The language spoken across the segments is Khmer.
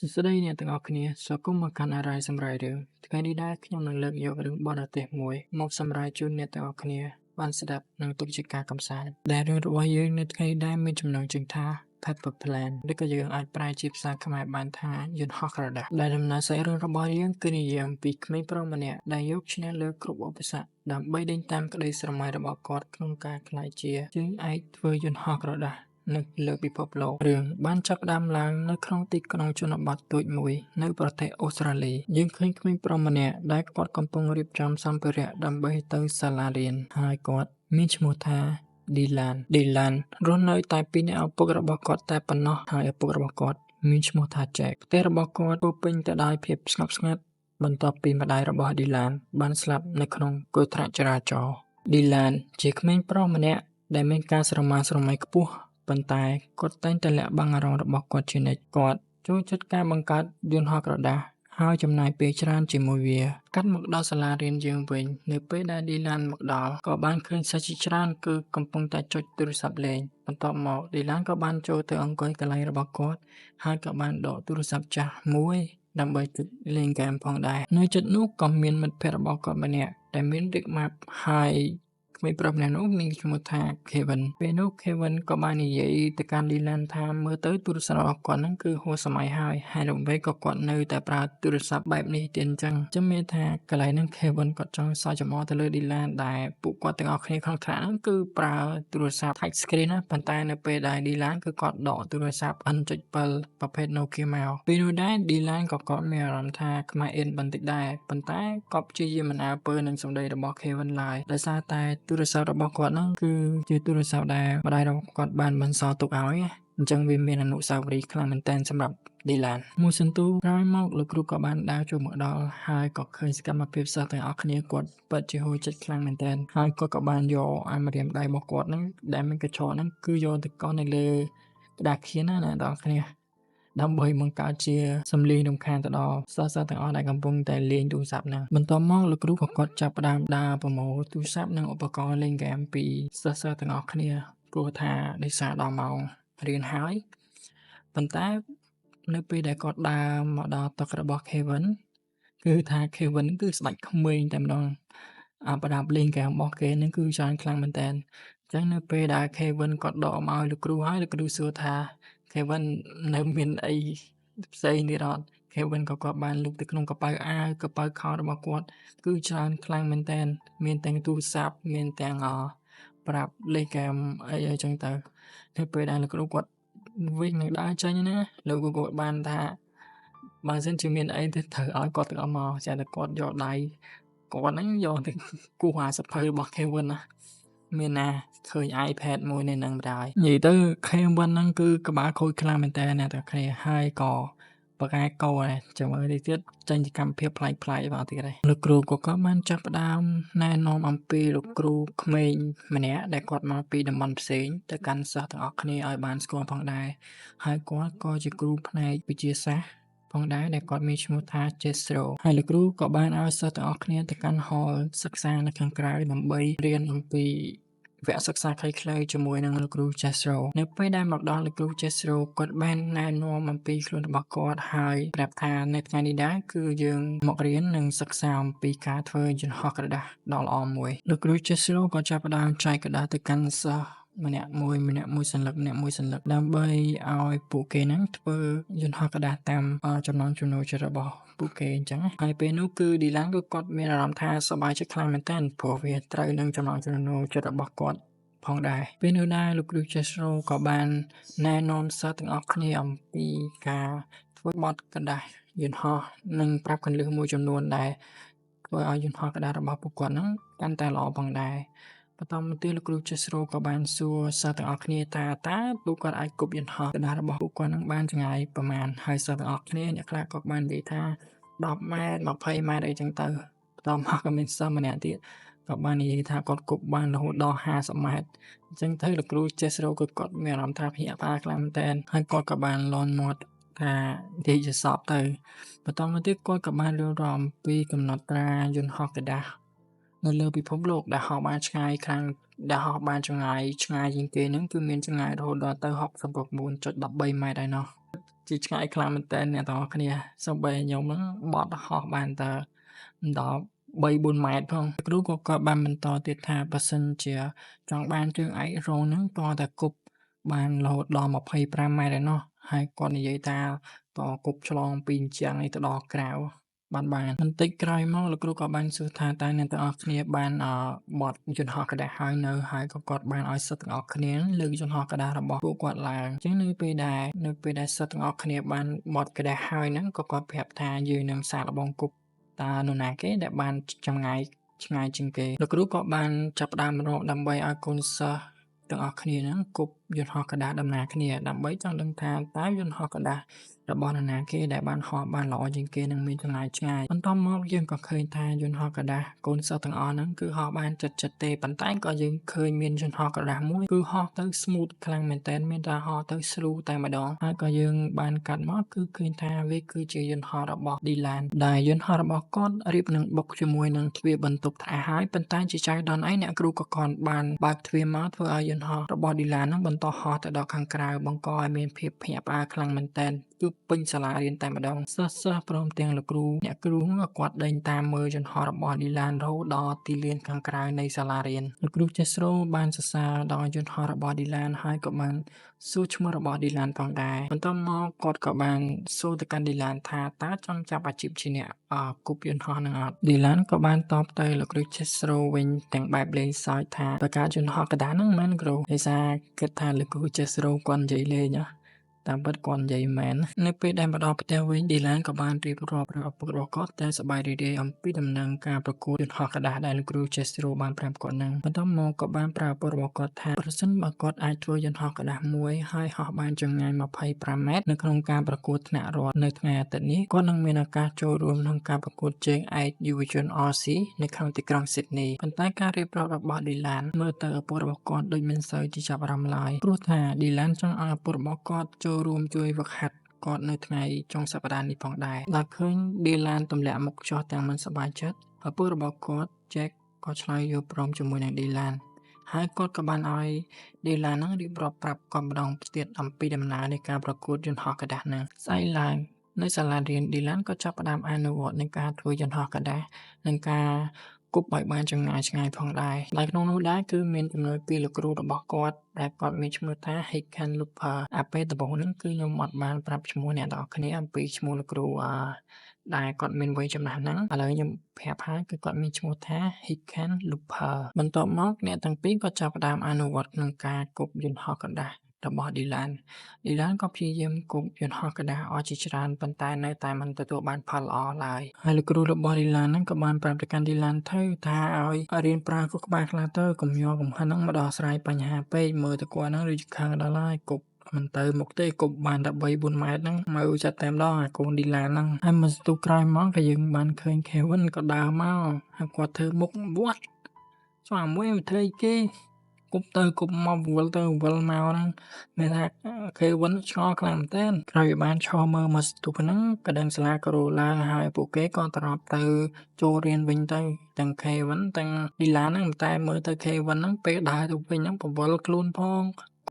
សួស្តីអ្នកទាំងអស់គ្នាស្វាគមន៍មកកាន់អារ៉ាយសម្រាយរឿងថ្ងៃនេះដែរខ្ញុំនឹងលើកយករឿងបរទេសមួយមកសម្រាយជូនអ្នកទាំងអស់គ្នាបានស្ដាប់និងទុកជាការកម្សាន្តដែលរឿងរបស់យើងនៅថ្ងៃនេះដែរមានចំណងជើងថា Pepper Plan ឬក៏យើងអាចប្រែជាភាសាខ្មែរបានថាយន្តហោះក្រដាសដែលដំណើរសាច់រឿងរបស់យើងគឺនិយាយអំពីក្មេងប្រុសម្នាក់ដែលយកឈ្នះលើគ្រប់ឧបសគ្គដើម្បីដេញតាមក្តីស្រមៃរបស់គាត់ក្នុងការក្លាយជាជើងឯកធ្វើយន្តហោះក្រដាសនៅលើពិភពលោករឿងបានចាប់ផ្ដើមឡើងនៅក្នុងទីក្រុងជនបទតូចមួយនៅប្រទេសអូស្ត្រាលីយើងឃើញក្មេងប្រុសម្នាក់ដែលគាត់កំពុងរៀបចំសម្ភារៈដើម្បីទៅសាលារៀនហើយគាត់មានឈ្មោះថា Dylan រស់នៅតែពីអ្នកឪពុករបស់គាត់តែប៉ុណ្ណោះហើយឪពុករបស់គាត់មានឈ្មោះថា Jack ផ្ទះរបស់គាត់ពោរពេញទៅដោយភាពស្ងប់ស្ងាត់បន្ទាប់ពីម្ដាយរបស់ Dylan បានស្លាប់នៅក្នុងគ្រោះថ្នាក់ចរាចរណ៍ Dylan ជាក្មេងប្រុសម្នាក់ដែលមានការស្រមើស្រមៃខ្ពស់ប៉ុន្តែគាត់តែងតែលាក់បាំងអារម្មណ៍របស់គាត់ជានិច្ចគាត់ចូលចិត្តការបង្កើតយន្តហោះក្រដាសហើយចំណាយពេលច្រើនជាមួយវាកាត់មកដល់សាលារៀនយើងវិញនៅពេលដែល Dylan មកដល់ក៏បានឃើញសិស្សជាច្រើនគឺកំពុងតែចុចទូរស័ព្ទលេងបន្ទាប់មក Dylan ក៏បានចូលទៅអង្គុយកន្លែងរបស់គាត់ហើយក៏បានដកទូរស័ព្ទចាស់មួយដើម្បីជិះលេងហ្គេមផងដែរនៅជិតនោះក៏មានមិត្តភ័ក្តិរបស់គាត់ម្នាក់ដែលមានលេខម៉ាប់ហើយក្មេងប្រុសម្នាក់នោះមានឈ្មោះថា Kevin ពេលនោះ Kevin ក៏បាននិយាយទៅកាន់ Dylan ថាមើលទៅទូរស័ព្ទរបស់គាត់ហ្នឹងគឺហួសសម័យហើយហេតុអ្វីក៏គាត់នៅតែប្រើទូរស័ព្ទបែបនេះទៀតអញ្ចឹងមានថាកន្លែងហ្នឹង Kevin គាត់ចង់សើចចំអកទៅលើ Dylan ដែលពួកគាត់ទាំងអស់គ្នាក្នុងថ្នាក់ហ្នឹងគឺប្រើទូរស័ព្ទ touch screen ណាប៉ុន្តែនៅពេលដែល Dylan គឺគាត់ដកទូរស័ព្ទ N.7 ប្រភេទ Nokia មកពេលនោះដែរ Dylan ក៏គាត់មានអារម្មណ៍ថាខ្មាស់អៀនបន្តិចដែរប៉ុន្តែគាត់ព្យាយាមមិនអើពើនឹងសម្ដីរបស់ Kevin ឡើយដោយសារតែទូរស័ព្ទរបស់គាត់ហ្នឹងគឺជាទូរស័ព្ទដែលម្ដាយរបស់គាត់បានបន្សល់ទុកឲ្យអញ្ចឹងវាមានអនុស្សាវរីយ៍ខ្លាំងមែនទែនសម្រាប់ Dylan មួយសន្ទុះក្រោយមកលោកគ្រូក៏បានដើរចូលមកដល់ហើយក៏ឃើញសកម្មភាពសិស្សទាំងអស់គ្នាគាត់ពិតជាហួសចិត្តខ្លាំងមែនទែនហើយគាត់ក៏បានយកអាម្រាមដៃរបស់គាត់ហ្នឹងដែលមានកញ្ចក់ហ្នឹងគឺយកទៅកោសនៅលើក្តារខៀនណាអ្នកនរគ្នាដើម្បីបង្កើតជាសំឡេងរំខានទៅដល់សិស្សទាំងអស់ដែលកំពុងតែលេងទូរស័ព្ទហ្នឹងបន្ទាប់មកលោកគ្រូក៏គាត់ចាប់ផ្ដើមដើរប្រមូលទូរស័ព្ទនិងឧបករណ៍លេងហ្គេមពីសិស្សទាំងអស់គ្នាព្រោះថាដោយសារដល់ម៉ោងរៀនហើយប៉ុន្តែនៅពេលដែលគាត់ដើរមកដល់តុរបស់ Kevin គឺថា Kevin គឺស្ដេចក្មេងតែម្ដងប្រដាប់លេងហ្គេមរបស់គេហ្នឹងគឺច្រើនខ្លាំងមែនតើអញ្ចឹងនៅពេលដែល Kevin គាត់ដកមកឲ្យលោកគ្រូហើយលោកគ្រូសួរថា Kevin នៅមានអីផ្សេងទៀតអត់ Kevin ក៏គាត់បានលូកទៅក្នុងកប៉ៅអាវកប៉ៅខោរបស់គាត់គឺច្រើនខ្លាំងមែនតើមានទាំងទូរស័ព្ទមានទាំងប្រាប់លេខហ្គេមអីចឹងទៅនៅពេលដែលលោកគ្រូគាត់វិញនឹងដើរចេញណាលោកគ្រូគាត់បានថាបើសិនជាមានអីទៅត្រូវឲ្យគាត់ទាំងអស់មកចាតែគាត់យកដៃគាត់ហ្នឹងយកទៅគោះអាសភៅរបស់ Kevin ណាមានណាឃើញ iPad មួយនៅនឹងបណ្ដោយនិយាយទៅ Kevin ហ្នឹងគឺក្បាលខូចខ្លាំងមែនតើអ្នកទាំងគ្នាហើយក៏ប្រកែកោដែរចាំមើលនេះទៀតចេញជាកម្មវិធីប្លែកៗមកទៀតហើយលោកគ្រូក៏គាត់បានចាប់ផ្ដើមណែនាំអំពីលោកគ្រូក្មេងម្នាក់ដែលគាត់មកពីតំបន់ផ្សេងទៅកាន់សិស្សទាំងអស់គ្នាឲ្យបានស្គាល់ផងដែរហើយគាត់ក៏ជាគ្រូផ្នែកវិទ្យាសាស្ត្រផងដែរដែលគាត់មានឈ្មោះថា Jethro ហើយលោកគ្រូក៏បានឲ្យសិស្សទាំងអស់គ្នាទៅកាន់ hall សិក្សានៅខាងក្រៅដើម្បីរៀនអំពីវគ្គសិក្សាខ្លីៗជាមួយនឹងលោកគ្រូ Jethro នៅពេលដែលមកដល់លោកគ្រូ Jethro គាត់បានណែនាំអំពីខ្លួនរបស់គាត់ហើយប្រាប់ថានៅថ្ងៃនេះដែរគឺយើងមករៀននិងសិក្សាអំពីការធ្វើយន្តហោះក្រដាសដ៏ល្អមួយលោកគ្រូ Jethro ក៏ចាប់ផ្ដើមចែកក្រដាសទៅកាន់សិស្សម្នាក់មួយសន្លឹកដើម្បីឲ្យពួកគេហ្នឹងធ្វើយន្តហោះក្រដាសតាមចំណង់ចំណូលចិត្តរបស់ពួកគេអញ្ចឹងហើយពេលនោះគឺ Dylan ក៏គាត់មានអារម្មណ៍ថាសប្បាយចិត្តខ្លាំងមែនទែនព្រោះវាត្រូវនឹងចំណង់ចំណូលចិត្តរបស់គាត់ផងដែរពេលនោះដែរលោកគ្រូ Jethro ក៏បានណែនាំសិស្សទាំងអស់គ្នាអំពីការធ្វើបទក្រដាសយន្តហោះនិងប្រាប់គន្លឹះមួយចំនួនដែលធ្វើឲ្យយន្តហោះក្រដាសរបស់ពួកគាត់ហ្នឹងកាន់តែល្អផងដែរបន្តមកទៀតលោកគ្រូ Jethro ក៏បានសួរសិស្សទាំងអស់គ្នាថាតើពួកគាត់អាចគប់យន្តហោះក្រដាសរបស់ពួកគាត់នឹងបានចម្ងាយប៉ុន្មានហើយសិស្សទាំងអស់គ្នាអ្នកខ្លះក៏បាននិយាយថា10ម៉ែត្រ20ម៉ែត្រអីចឹងទៅបន្តមកក៏មានសិស្សម្នាក់ទៀតក៏បាននិយាយថាគាត់គប់បានរហូតដល់50ម៉ែត្រអញ្ចឹងទៅលោកគ្រូ Jethro ក៏គាត់មានអារម្មណ៍ថាភ្ញាក់ផ្អើលខ្លាំងមែនទែនហើយគាត់ក៏បានលាន់មាត់ថានិយាយជាសពទៅបន្តមកទៀតគាត់ក៏បានរៀបរាប់អំពីកំណត់ត្រាយន្តហោះក្រដាសនៅលើពិភពលោកដែលហោះបានឆ្ងាយខ្លាំងដែលហោះបានចម្ងាយឆ្ងាយជាងគេហ្នឹងគឺមានចម្ងាយរហូតដល់ទៅ69.13ម៉ែត្រឯណោះ ជាឆ្ងាយខ្លាំងមែនទែនអ្នកទាំងអស់គ្នាសូម្បីខ្ញុំហ្នឹងបត់ហោះបានតែដល់3-4 ម៉ែត្រផងគ្រូក៏គាត់បានបន្តទៀតថាបើសិនជាចង់បានជើងឯករងហ្នឹងតតែគប់បានរហូតដល់25 ម៉ែត្រឯណោះហើយគាត់និយាយថាតគប់ឆ្លងពីអញ្ចឹងឯទៅដល់ក្រៅបានបន្តិចក្រោយមកលោកគ្រូក៏បានសួរថាតើអ្នកទាំងអស់គ្នាបានបត់យន្តហោះក្ដាស់ហើយនៅហើយក៏គាត់បានឲ្យសិស្សទាំងអស់គ្នាលើកយន្តហោះក្ដាស់របស់ពួកគាត់ឡើងអញ្ចឹងនៅពេលដែលសិស្សទាំងអស់គ្នាបានបត់ក្ដាស់ហើយហ្នឹងក៏គាត់ប្រាប់ថាយើងនឹងសាកល្បងគប់តើនរណាគេដែលបានចម្ងាយឆ្ងាយជាងគេលោកគ្រូក៏បានចាប់ផ្ដើមរកដើម្បីឲ្យកូនសិស្សទាំងអស់គ្នាហ្នឹងគប់យន្តហោះក្ដាស់ដំណើរគ្នាដើម្បីចង់ដឹងថាតើយន្តហោះក្ដាស់របស់នរណាគេដែលបានហោះបានល្អជាងគេនិងមានចម្ងាយឆ្ងាយបន្ទាប់មកយើងក៏ឃើញថាយន្តហោះក្ដាស់កូនសិស្សទាំងអស់ហ្នឹងគឺហោះបានជិតទេប៉ុន្តែក៏យើងឃើញមានយន្តហោះក្ដាស់មួយគឺហោះទៅ smooth ខ្លាំងមែនទែនមានតែហោះទៅស្រួលតែម្ដងហើយក៏យើងបានកាត់មកគឺឃើញថាវាគឺជាយន្តហោះរបស់ Dylan ដែលយន្តហោះរបស់គាត់រៀបនឹងបុកជាមួយនឹងទ្វារបន្ទប់ថ្នាក់ហើយប៉ុន្តែជាចៅដន្យឯអ្នកគ្រូក៏គាត់បានបើកទ្វារមកធ្វើឲ្យយន្តហោះរបស់ Dylan ហ្នឹងបន្តហោះទៅដល់ខាងក្រៅបង្កឲ្យមានភាពភ្ញាក់ផ្អើលខ្លាំងមែនទែនគឺពេញសាលារៀនតែម្ដងសិស្សព្រមទាំងលោកគ្រូអ្នកគ្រូក៏គាត់ដេញតាមមើលយន្តហោះរបស់ Dylan រហូតដល់ទីលានខាងក្រៅនៃសាលារៀនលោកគ្រូ Jethro បានសរសើរដល់យន្តហោះរបស់ Dylan ហើយក៏បានសួរឈ្មោះរបស់ Dylan ផងដែរបន្ទាប់មកគាត់ក៏បានសួរទៅកាន់ Dylan ថាតើចង់ចាប់អាជីពជាអ្នកគប់យន្តហោះនឹងអត់ Dylan ក៏បានតបទៅលោកគ្រូ Jethro វិញទាំងបែបលេងសើចថាបង្កើតយន្តហោះក្តារហ្នឹងមែនគ្រូដោយសារគិតថាលោកគ្រូ Jethro គាត់និយាយលេងតាមពិតគាត់និយាយមែននៅពេលដែលមកដល់ផ្ទះវិញ Dylan ក៏បានរៀបរាប់ប្រាប់ឪពុករបស់គាត់តែសប្បាយរីករាយអំពីដំណឹងការប្រកួតយន្តហោះក្តារដែលលោកគ្រូ Jethro បានប្រាប់គាត់នឹងបន្ទាប់មកក៏បានប្រាប់ឪពុករបស់គាត់ថាប្រសិនបើគាត់អាចធ្វើយន្តហោះក្តារមួយហើយហោះបានចម្ងាយ25 ម៉ែត្រនៅក្នុងការប្រកួតថ្នាក់រដ្ឋនៅថ្ងៃអាទិត្យនេះគាត់នឹងមានឱកាសចូលរួមក្នុងការប្រកួតជើងឯកយុវជន RC នៅក្នុងទីក្រុង Sydney ប៉ុន្តែការរៀបរាប់របស់ Dylan មើលទៅឪពុករបស់គាត់ដូចមិនសូវជាចាប់អារម្មណ៍ឡើយព្រោះថា Dylan ចង់ឲ្យឪពុករបស់គាត់ចូលរួមជួយហ្វឹកហាត់គាត់នៅថ្ងៃចុងសប្តាហ៍នេះផងដែរដល់ឃើញ Dylan ទម្លាក់មុខចុះទាំងមិនសប្បាយចិត្តឪពុករបស់គាត់ Jack ក៏ឆ្លើយយល់ព្រមជាមួយនឹង Dylan ហើយគាត់ក៏បានឲ្យ Dylan ហ្នឹងរៀបរាប់ប្រាប់គាត់ម្ដងទៀតអំពីដំណើរនៃការប្រកួតយន្តហោះក្តារហ្នឹងស្អែកឡើងនៅសាលារៀន Dylan ក៏ចាប់ផ្ដើមអនុវត្តនឹងការធ្វើយន្តហោះក្តារនិងការគប់ឲ្យបានចម្ងាយឆ្ងាយផងដែរដែលក្នុងនោះដែរគឺមានជំនួយពីលោកគ្រូរបស់គាត់ដែលគាត់មានឈ្មោះថា Hickenlooper ពេលដំបូងហ្នឹងគឺខ្ញុំអត់បានប្រាប់ឈ្មោះអ្នកនរគ្នាអំពីឈ្មោះលោកគ្រូដែលគាត់មានវ័យចំណាស់ហ្នឹងឥឡូវខ្ញុំប្រាប់ហើយគឺគាត់មានឈ្មោះថា Hickenlooper បន្ទាប់មកអ្នកទាំងពីរក៏ចាប់ផ្ដើមអនុវត្តក្នុងការគប់យន្តហោះក្តាររបស់ Dylan ក៏ព្យាយាមគប់យន្តហោះក្តារអស់ជាច្រើនប៉ុន្តែនៅតែមិនទទួលបានផលល្អឡើយហើយលោកគ្រូរបស់ Dylan ហ្នឹងក៏បានប្រាប់ទៅកាន់ Dylan ថាឲ្យរៀនប្រើខួរក្បាលខ្លះទៅកុំយកកំហិនហ្នឹងមកដោះស្រាយបញ្ហាពេកមើលទៅគាត់ហ្នឹងដូចខឹងដល់ហើយគប់មិនទៅមុខទេគប់បានតែ 3-4 ម៉ែត្រហ្នឹងមកចាត់តែម្ដងអាកូន Dylan ហ្នឹងហើយមួយសន្ទុះក្រោយមកក៏យើងបានឃើញ Kevin ក៏ដើរមកហើយគាត់ធ្វើមុខវត្តចុះអាមួយវាធ្វើអីគេគប់ទៅគប់មកវិលទៅវិលមកហ្នឹងមានថា Kevin ឆ្ងល់ខ្លាំងមែនទែនក្រោយវាបានឈរមើលមកសន្ទុះហ្នឹងក៏ដឹងសាលាក៏រឡើងហើយពួកគេក៏ត្រឡប់ទៅចូលរៀនវិញទៅទាំង Kevin ទាំង Dylan ហ្នឹងតែមើលទៅ Kevin ហ្នឹងពេលដើរទៅវិញហ្នឹងបវល់ខ្លួនផង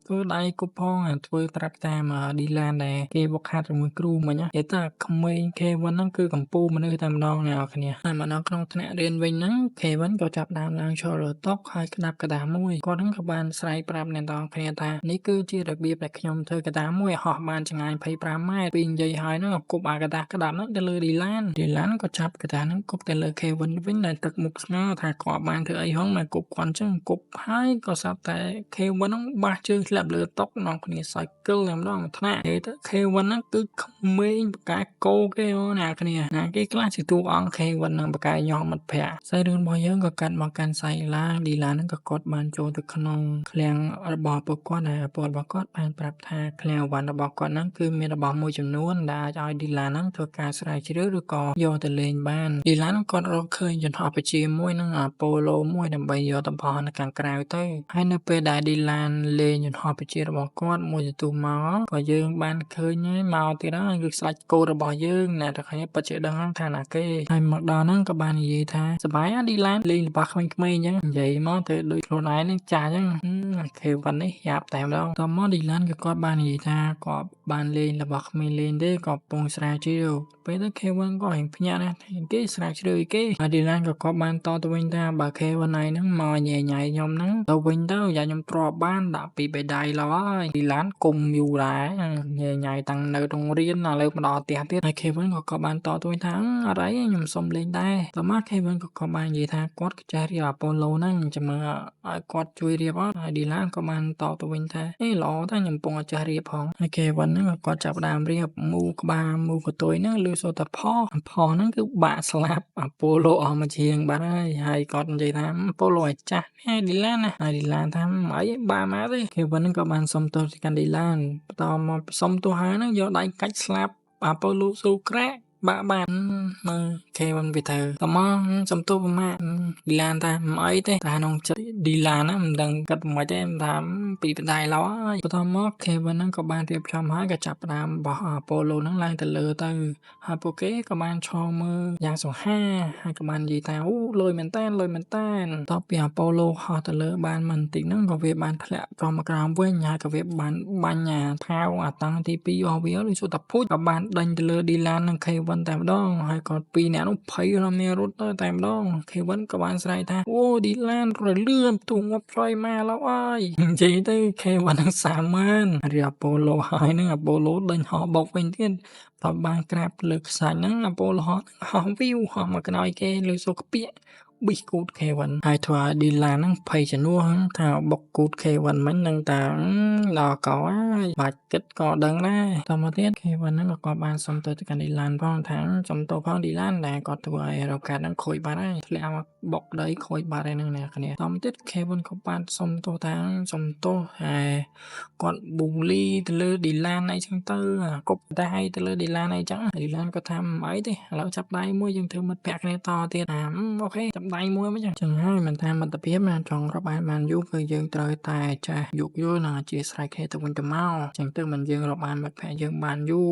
ធ្វើដៃគប់ផងធ្វើត្រាប់តាម Dylan ដែលគេវឹកហាត់ជាមួយគ្រូមិញនិយាយទៅក្មេង Kevin ហ្នឹងគឺកំពូលមនុស្សតែម្ដងអ្នកនរគ្នាហើយមកដល់ក្នុងថ្នាក់រៀនវិញហ្នឹង Kevin ក៏ចាប់ដើមឡើងឈរលើតុហើយក្តាប់ក្តារមួយគាត់ហ្នឹងក៏បានស្រែកប្រាប់អ្នកនរគ្នាថានេះគឺជារបៀបដែលខ្ញុំធ្វើក្តារមួយហោះបានចម្ងាយ25 ម៉ែត្រពីនិយាយហើយហ្នឹងគប់អាក្តារក្តាប់ហ្នឹងទៅលើ Dylan ក៏ចាប់ក្តារហ្នឹងគប់ទៅលើ Kevin វិញដែលទឹកមុខស្ងល់ថាគាត់បានធ្វើអីហងមកគប់គាត់អញ្ចឹងគប់ហើយក៏ស្រាប់តែ Kevin ហ្នឹងបាសជើងធ្លាក់លើតុនាំគ្នាសើចគិលតែម្ដងថ្នាក់និយាយទៅ Kevin ហ្នឹងគឺក្មេងបកាកោគេអ្នកគ្នាណាគេខ្លះជាតួអង្គ Kevin ហ្នឹងបកាញោមមិត្តភ័ក្តិហើយរឿងរបស់យើងក៏កាត់មកកាន់សាយឡា Dylan ហ្នឹងក៏គាត់បានចូលទៅក្នុងឃ្លាំងរបស់ពួកគាត់ហើយពលរបស់គាត់បានប្រាប់ថាឃ្លាំងអវ័នរបស់គាត់ហ្នឹងគឺមានរបស់មួយចំនួនដែលអាចឲ្យ Dylan ហ្នឹងធ្វើការស្រាវជ្រាវឬក៏យកទៅលេងបាន Dylan គាត់រកឃើញយន្តហោះបជាមួយនឹង Apollo មួយដើម្បីយកទៅបោះនៅខាងក្រៅទៅហើយនៅពេលដែល Dylan លេងយន្តហោះ ហោបជារបស់គាត់មួយទទួលមកក៏យើងបានឃើញហើយមកទៀតហើយគឺស្ដេចគោរបស់យើងអ្នកទាំងគ្នាពិតជាដឹងថាណាគេហើយមកដល់ហ្នឹងក៏បាននិយាយថាសប្បាយឌីឡានលេងរបស់ក្មេងៗអញ្ចឹងនិយាយមកទៅដូចខ្លួនឯងនឹងចាស់អញ្ចឹងខេវ៉ាន់នេះយ៉ាប់តែម្ដងតមកឌីឡានក៏គាត់បាននិយាយថាគាត់បានលេងរបស់ក្មេងលេងទេក៏កំពុងស្រាវជ្រាវពេលទៅខេវ៉ាន់ក៏រៀងភ្ញាក់ណាស់គេស្រាវជ្រាវអីគេហើយឌីឡានក៏គាត់បានតទៅវិញថាបើខេវ៉ាន់ឯហ្នឹងមកញ៉ៃខ្ញុំហ្នឹងទៅវិញទៅយ៉ាខ្ញុំទ្រាំបានដាក់ពីបេដៃឡើយឌីឡានគុំយូរដែរញ៉ៃតាំងនៅក្នុងរៀនឥឡូវមកដល់ផ្ទះទៀតហើយខេវ៉ាន់ក៏គាត់បានតទៅវិញថាអត់អីខ្ញុំសុំលេងដែរតមកខេវ៉ាន់ក៏គាត់បាននិយាយថាគាត់ចេះរៀបអាប៉ូឡូហ្នឹងចាំមើលឲ្យគាត់ជួយរៀបអត់ហើយឌីឡានក៏បានតទៅវិញថាអេល្អតែខ្ញុំកំពុងចេះរៀបផងហើយខេវ៉ាន់ហ្នឹងក៏គាត់ចាប់ដើមរៀបមូក្បាលមូកតុយហ្នឹងលឺសូតែផហ្នឹងគឺបាក់ស្លាប់អាប៉ូឡូអស់មួយជាងបាត់ហើយគាត់និយាយថាអាប៉ូឡូឲ្យចាស់ហើយឌីឡានណាហើយឌីឡានថាអីបាក់មកទេខេវ៉ាន់ហ្នឹងក៏បានសុំទោសទៅកាន់ឌីឡានបន្តមកសុំទោសហើយហ្នឹងយកដៃកាច់ស្លាប់អាប៉ូឡូស៊ូក្រាក់បាក់បានមើលខេវ៉ាន់វាទៅតមកសំទោសប្រមាឌីឡានថាមិនអីទេតែក្នុងចិត្តឌីឡានណាមិនដឹងគិតមិនទេថាពីបដៃឡើយបន្តមកខេវ៉ាន់ហ្នឹងក៏បានរៀបចំហើយក៏ចាប់ផ្ដើមបោះអាប៉ូឡូហ្នឹងឡើងទៅលើទៅហើយពួកគេក៏បានឈរមើលយ៉ាងសង្ហាហើយក៏បាននិយាយថាអូលុយមែនតើតបពីអាប៉ូឡូហោះទៅលើបានមិនតិចហ្នឹងក៏វាបានធ្លាក់ចុះមកក្រោមវិញហើយក៏វាបានបាញ់អាថៅអាតង់ទី2របស់វាដូចសុទ្ធតែភូចក៏បានដេញទៅលើឌីឡាននិងខេវ៉ាន់តែម្ដងហើយក៏ពីរអ្នកនោះភ័យរំនេះរត់ទៅតែម្ដងខេវ៉ាន់ក៏បានស្រែកថាអូឌីឡានរលឿនទូងាប់ឆ្លៃមកแล้วអើយនិយាយទៅខេវ៉ាន់នឹងសាម៉ានរីអាប៉ូឡូហើយនឹងអាប៉ូឡូដេញហោះបុកវិញទៀតតបបានក្រាបលើខ្សាច់ហ្នឹងអាប៉ូឡូហោះវីវហោះមកកណ្ដោយគេលើសូក្ពាកប៊ីគូតខេវ៉ាន់ហើយធ្វើឲ្យឌីឡានហ្នឹងភ័យជំនួសថាបុកគូតខេវ៉ាន់មិញនឹងតាដល់កោហើយបាច់គិតក៏ដឹងដែរតមកទៀតខេវ៉ាន់ហ្នឹងក៏គាត់បានសុំទៅកាន់ឌីឡានផងថាសុំទោសផងឌីឡានដែលគាត់ធ្វើឲ្យរ៉ូកាត់ហ្នឹងខូចបាត់ហើយធ្លាក់មកបុកដីខូចបាត់ហើយហ្នឹងអ្នកគ្នាតមកទៀតខេវ៉ាន់ក៏បានសុំទោសថាសុំទោសហើយគាត់ប៊ូលីទៅលើឌីឡានអីចឹងទៅគប់ដៃទៅលើឌីឡានអីចឹងឌីឡានក៏ថាមិនអីទេឥឡូវចាប់ដៃមួយយើងធ្វើមិត្តភក្តិគ្នាតទៀតអូខេចាប់ដៃមួយមិនចឹងហើយមិនថាមិត្តភាពណាចង់រាប់បានយូរគឺយើងត្រូវតែចេះយោគយល់និងអធ្យាស្រ័យគ្នាទៅវិញទៅមកចឹងទៅមិនយើងរាប់បានមិត្តភក្តិយើងបានយូរ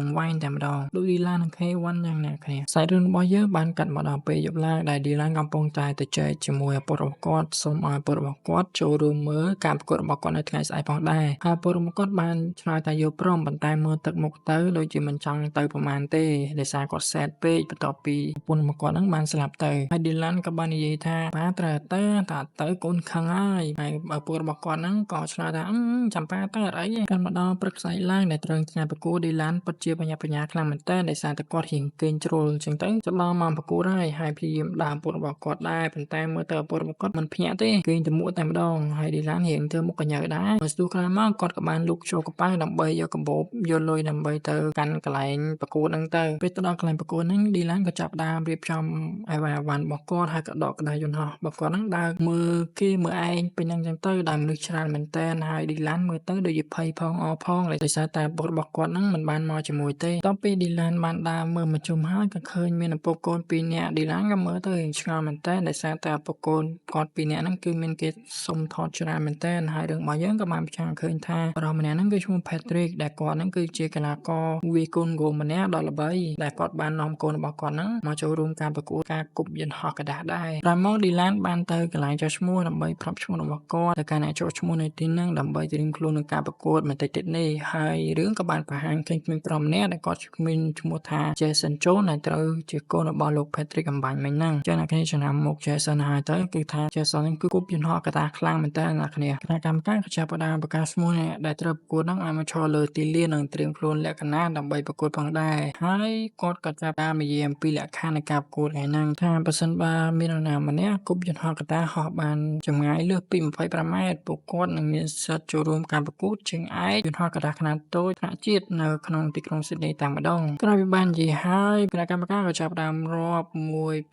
អង្វែងតែម្ដងដូចឌីឡាននិងខេវ៉ាន់ចឹងអ្នកគ្នាសាច់រឿងរបស់យើងបានកាត់មកដល់ពេលយប់ឡើងដែលឌីឡានកំពុងតែទៅចែកជាមួយឪពុករបស់គាត់សូមឲ្យឪពុករបស់គាត់ចូលរួមមើលការប្រកួតរបស់គាត់នៅថ្ងៃស្អែកផងដែរហើយឪពុករបស់គាត់បានឆ្លើយថាយកព្រមប៉ុន្តែមើលទឹកមុខទៅដូចជាមិនចង់ទៅប្រហែលទេដោយសារគាត់សែតពេកបន្ទាប់ពីប្រពន្ធរបស់គាត់ហ្នឹងបានស្លាប់ទៅហើយឌីឡានក៏បាននិយាយថាប៉ាត្រូវទៅកូនខឹងហើយឪពុករបស់គាត់ហ្នឹងក៏ឆ្លើយថាចាំប៉ាទៅអត់អីទេកាន់មកដល់ព្រឹកស្អែកឡើងដែលត្រូវថ្ងៃប្រកួតឌីឡានពិតជាបញ្ញាខ្លាំងមែនតើដោយសារតែគាត់រៀងគេងជ្រុលអញ្ចឹងទៅចាប់ដល់ម៉ោងប្រកួតហើយព្យាយាមដើរឪពុករបស់គាត់ដែរប៉ុន្តែមើលទៅឪពុករបស់គាត់មិនភ្ញាក់ទេគេងតែមួកតែម្ដងហើយឌីឡានរៀងធ្វើមុខកញ្ញើដែរហើយស្ទុះក្រោយមកគាត់ក៏បានលូកចូលកប៉ាល់ដើម្បីយកកាបូបយកលុយដើម្បីទៅកាន់កន្លែងប្រកួតហ្នឹងទៅពេលទៅដល់កន្លែងប្រកួតហ្នឹងឌីឡានក៏ចាប់ដើមរៀបចំអីវ៉ាន់របស់គាត់ហើយក៏ដកក្តារយន្តហោះរបស់គាត់ហ្នឹងដើរមើលគេមើលឯងពេញហ្នឹងអញ្ចឹងទៅដោយមនុស្សច្រើនមែនតើហើយឌីឡានមើលទៅដូចជាភ័យផងអផងដោយសារតែឪពុករបស់គាត់ហ្នឹងមិនបានមកជាមួយទេតទៅពេលឌីឡានបានដើរមើលមកជុំហើយក៏ឃើញមានឪពុកកូនពីរនាក់ឌីឡានក៏មើលទៅឆ្ងល់មែនតើដោយសារតែឪពុកកូនគាត់ពីរនាក់ហ្នឹងគឺមានគេសុំថតច្រើនមែនតើហើយរឿងរបស់យើងក៏បានបញ្ចាំងឃើញថាបរិសម្នាក់ហ្នឹងគឺឈ្មោះ Patrick ដែលគាត់ហ្នឹងគឺជាកីឡាករវាយកូនហ្គោលម្នាក់ដ៏ល្បីដែលគាត់បាននាំកូនរបស់គាត់ហ្នឹងមកចូលរួមការប្រកួតការគប់យន្តហោះកណ្ដាស់ដែរក្រោយមកឌីឡានបានទៅកន្លែងចុះឈ្មោះដើម្បីប្រាប់ឈ្មោះរបស់គាត់ទៅកាន់អ្នកចុះឈ្មោះនៅទីហ្នឹងដើម្បីត្រៀមខ្លួននឹងការប្រកួតបន្តិចទៀតនេះហើយរឿងក៏បានបង្ហាញឃើញក្មេងប្រុសម្នាក់ដែលគាត់មានឈ្មោះថា Jason Jones ដែលត្រូវជាកូនរបស់លោក Patrick អំបញ្ញមិញហ្នឹងចឹងអ្នកគ្នាចំណាំមុខ Jason ហើយទៅគឺថា Jason ហ្នឹងគឺគប់យន្តហោះកណ្ដាស់ខ្លាំងមែនតើអ្នកគ្នាគណៈកម្មការក៏ចាប់ផ្ដើមប្រកាសឈ្មោះអ្នកដែលត្រូវប្រកួតហ្នឹងឲ្យមកឈរលើទីលាននិងត្រៀមខ្លួនលក្ខណៈដើម្បីប្រកួតផងដែរហើយគាត់ក៏ចាប់ផ្ដើមនិយាយអំពីលក្ខខណ្ឌនៃការប្រកួតថ្ងៃហ្នឹងថាបើសិនបើមាននរណាម្នាក់គប់យន្តហោះកណ្ដាស់ហោះបានចម្ងាយលើសពី25ម៉ែត្រពួកគាត់នឹងមានសិទ្ធិចូលរួមការប្រកួតជើងឯកយន្តហោះកណ្ដាស់ខ្នាតតូចថ្នាក់ជាតិនៅក្នុងទីក្រុងស៊ីដនីតែម្ដងក្រោយពីបាននិយាយហើយគណៈកម្មការក៏ចាប់ផ្ដើមរាប់1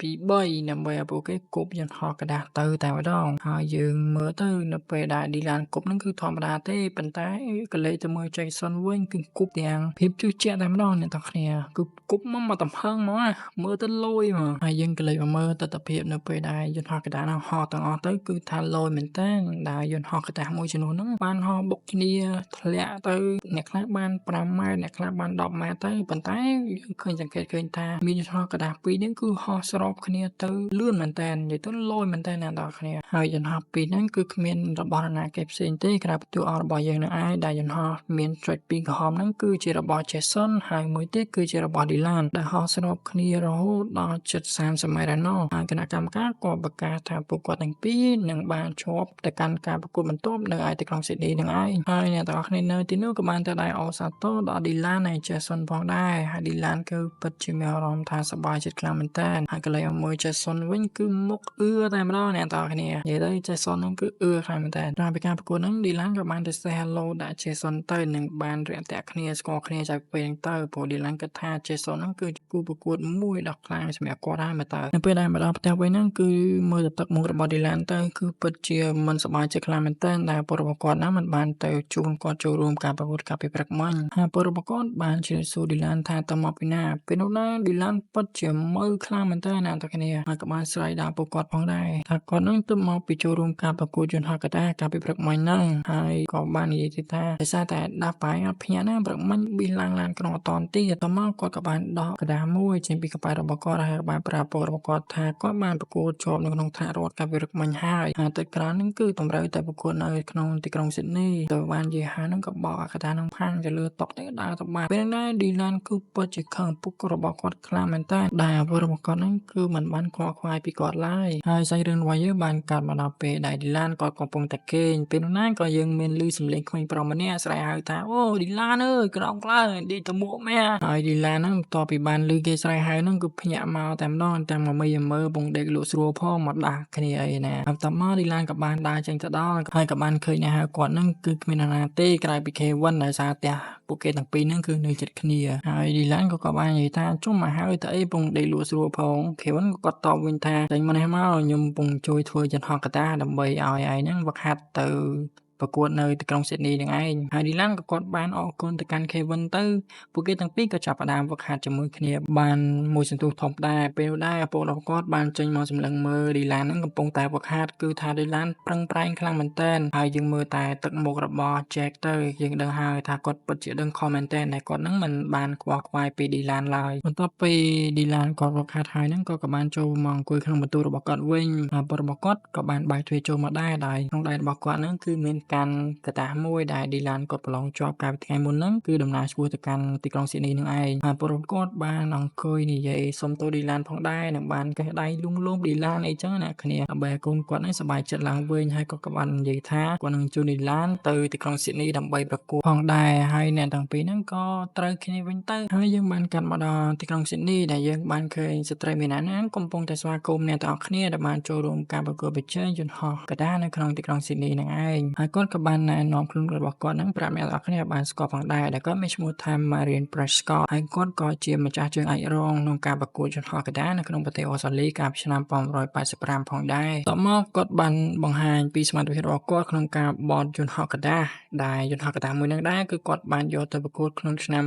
2 3ដើម្បី ដើម្បីឲ្យពួកគេគប់យន្តហោះក្តារទៅតែម្ដងហើយយើងមើលទៅនៅពេលដែលឌីឡានគប់ហ្នឹងគឺធម្មតាទេប៉ុន្តែក៏លេចទៅមើល Jason វិញគឺគប់ទាំងភាពជឿជាក់តែម្ដងអ្នកទាំងគ្នាគឺគប់មកទំហឹងហ្មងណាមើលទៅលយហ្មងហើយយើងក៏លេចមកមើលទស្សនវិជ្ជានៅពេលដែលយន្តហោះក្តារហ្នឹងហោះទាំងអស់ទៅគឺថាលយមែនតើដែលយន្តហោះក្តារមួយចំនួនហ្នឹងបានហោះបុកគ្នាធ្លាក់ទៅអ្នកខ្លះបាន5ម៉ែត្រអ្នកខ្លះបាន10ម៉ែត្រទៅប៉ុន្តែយើងឃើញសង្កេតឃើញថាមានយន្តហោះក្តារពីរហ្នឹងគឺហោះស្របគ្នាទៅលឿនមែនតើនិយាយទៅលយមែនតើអ្នកនរគ្នាហើយយន្តហោះពីរហ្នឹងគឺគ្មានរបស់នរណាគេផ្សេងទេក្រៅពីតួអង្គរបស់យើងនឹងឯងដែលយន្តហោះមានចុចពីរក្រហមហ្នឹងគឺជារបស់ Jason ហើយមួយទៀតគឺជារបស់ Dylan ដែលហោះស្របគ្នារហូតដល់ជិត30ម៉ែត្រឯណោះហើយគណៈកម្មការក៏ប្រកាសថាពួកគាត់ទាំងពីរនឹងបានជាប់ទៅកាន់ការប្រកួតបន្ទាប់នៅឯទីក្រុង Sydney នឹងឯងហើយអ្នកទាំងអស់គ្នានៅទីនោះក៏បានទៅដែរអបសាទរដល់ Dylan ហើយ Jason ផងដែរហើយ Dylan គឺពិតជាមានអារម្មណ៍ថាសប្បាយចិត្តខ្លាំងមែនតើហើយក៏លេចមកមើល Jason វិញគឺមុខអឿតែម្ដងអ្នកទាំងអស់គ្នានិយាយទៅ Jason ហ្នឹងគឺអឿខ្លាំងមែនតើក្រោយពីការប្រកួតហ្នឹង Dylan ក៏បានទៅ say hello ដាក់ Jason ទៅនឹងបានរាក់ទាក់គ្នាស្គាល់គ្នាจากពេលហ្នឹងទៅព្រោះ Dylan គិតថា Jason ហ្នឹងគឺជាគូប្រកួតមួយដ៏ខ្លាំងសម្រាប់គាត់ហើយមើលទៅនៅពេលដែលមកដល់ផ្ទះវិញហ្នឹងគឺមើលទៅទឹកមុខរបស់ Dylan ទៅគឺពិតជាមិនសប្បាយចិត្តខ្លាំងមែនតើដែលពលរដ្ឋគាត់ហ្នឹងមិនបានទៅជួបគាត់ចូលរួមការប្រកួតកាលពីព្រឹកមិញហើយពលរដ្ឋគាត់បានជ្រាបសួរ Dylan ថាតើមកពីណាពេលនោះដែរ Dylan ពិតជាមើលខ្លាំងមែនតើអ្នកទាំងគ្នាហើយក៏បានស្រ័យដល់ពួកគាត់ផងដែរថាគាត់ហ្នឹងទើបមកពីចូលរួមការប្រកួតយន្តហោះក្តារកាលពីព្រឹកមិញហ្នឹងហើយក៏បាននិយាយទៀតថាដោយសារតែដាស់បាយអត់ភ្ញាក់ណាព្រឹកមិញប៊ីឡើងឡានក្នុងអត់តនទៀតតមកគាត់ក៏បានដកក្តារមួយចេញពីកប៉ាល់របស់គាត់ហើយបានប្រាប់ពលរបស់គាត់ថាគាត់បានប្រកួតជាប់នៅក្នុងថ្នាក់រដ្ឋកាលពីព្រឹកមិញហើយហើយទឹកក្រោយហ្នឹងគឺតម្រូវតែប្រកួតនៅក្នុងទីក្រុង Sydney ទៅបាននិយាយហើយហ្នឹងក៏បោកអាក្តារហ្នឹងផាំងទៅលើតុទៅដើរទៅបាត់ពេលហ្នឹងដែរ Dylan គឺពិតជាខឹងពុករបស់គាត់ខ្លាំងមែនតើដែលពលរបស់គាត់ហ្នឹងគឺមិនបានខ្វល់ខ្វាយពីគាត់ឡើយហើយសាច់រឿងរបស់យើងបានកាត់មកដល់ពេលដែល Dylan គាត់កំពុងតែគេងពេលនោះណាក៏យើងមានឮសំឡេងក្មេងប្រុសម្នាក់ស្រែកហៅថាអូ Dylan អើយក្រោមក្ឡើងឌីទៅមួកមែហើយ Dylan ហ្នឹងបន្ទាប់ពីបានឮគេស្រែកហៅហ្នឹងគឺភ្ញាក់មកតែម្ដងទាំងមកមីមើពងដេកលក់ស្រួលផងមកដាស់គ្នាអីណាបន្ទាប់មក Dylan ក៏បានដើរចេញទៅដល់ហើយក៏បានឃើញអ្នកហៅគាត់ហ្នឹងគឺគ្មាននរណាទេក្រៅពី Kevin ដែលសារផ្ទះពួកគេទាំងពីរហ្នឹងគឺនៅជិតគ្នាហើយ Dylan ក៏បាននិយាយថាជុំមកហៅទៅអីពងដេកលក់ស្រួលផង Kevin ក៏គាត់តបវិញថាចេញមកនេះមកខ្ញុំពងជួយធ្វើយន្តហោះកតាដើម្បីឲ្យឯងហ្នឹងវឹកហាត់ទៅប្រកួតនៅទីក្រុង Sydney នឹងឯងហើយ Dylan ក៏គាត់បានអរគុណទៅកាន់ Kevin ទៅពួកគេទាំងពីរក៏ចាប់ផ្ដើមវឹកហាត់ជាមួយគ្នាបានមួយសន្ទុះធំដែរពេលនោះដែរឪពុករបស់គាត់បានចេញមកសម្លឹងមើល Dylan ហ្នឹងកំពុងតែវឹកហាត់គឺថា Dylan ប្រឹងប្រែងខ្លាំងមែនតើហើយយើងមើលតែទឹកមុខរបស់ Jack ទៅយើងដឹងហើយថាគាត់ពិតជាដឹងខំមែនតើតែគាត់ហ្នឹងមិនបានខ្វល់ខ្វាយពី Dylan ឡើយបន្ទាប់ពី Dylan គាត់វឹកហាត់ហើយហ្នឹងក៏បានចូលមកអង្គុយក្នុងបន្ទប់របស់គាត់វិញហើយឪពុករបស់គាត់ក៏បានបើកទ្វារចូលមកដែរក្នុងដៃរបស់គាត់ហ្នឹងគឺមានកាន់កតាសមួយដែល Dylan គាត់ប្រឡងជាប់កាលពីថ្ងៃមុនហ្នឹងគឺដំណើរឆ្ពោះទៅកាន់ទីក្រុង Sydney នឹងឯងហើយពលរដ្ឋគាត់បានអង្គុយនិយាយសុំទោស Dylan ផងដែរនិងបានកេះដៃលួងលោម Dylan អីចឹងណាគ្នាដើម្បីឲ្យកូនគាត់ហ្នឹងសប្បាយចិត្តឡើងវិញហើយគាត់ក៏បាននិយាយថាគាត់នឹងជួយ Dylan ទៅទីក្រុង Sydney ដើម្បីប្រកួតផងដែរហើយអ្នកទាំងពីរហ្នឹងក៏ត្រូវគ្នាវិញទៅហើយយើងបានកាត់មកដល់ទីក្រុង Sydney ដែលយើងបានឃើញស្ត្រីមានណាកំពុងតែស្វាគមន៍អ្នកទាំងអស់គ្នាដែលបានចូលរួមការប្រកួតប្រជែងយន្តហោះកតានៅក្នុងទីក្រុង Sydney នឹងឯងហើយគាត់ក៏បានណែនាំខ្លួនរបស់គាត់ហ្នឹងប្រាប់អ្នកទាំងអស់គ្នាបានស្គាល់ផងដែរដែលគាត់មានឈ្មោះថា Marian Prescott ហើយគាត់ក៏ជាម្ចាស់ជើងអាចរងក្នុងការប្រកួតយន្តហោះកតានៅក្នុងប្រទេសអូស្ត្រាលីកាលពីឆ្នាំ1985ផងដែរតមកគាត់បានបង្ហាញពីសមត្ថភាពរបស់គាត់ក្នុងការបត់យន្តហោះកតាដែលយន្តហោះកតាមួយហ្នឹងដែរគឺគាត់បានយកទៅប្រកួតក្នុងឆ្នាំ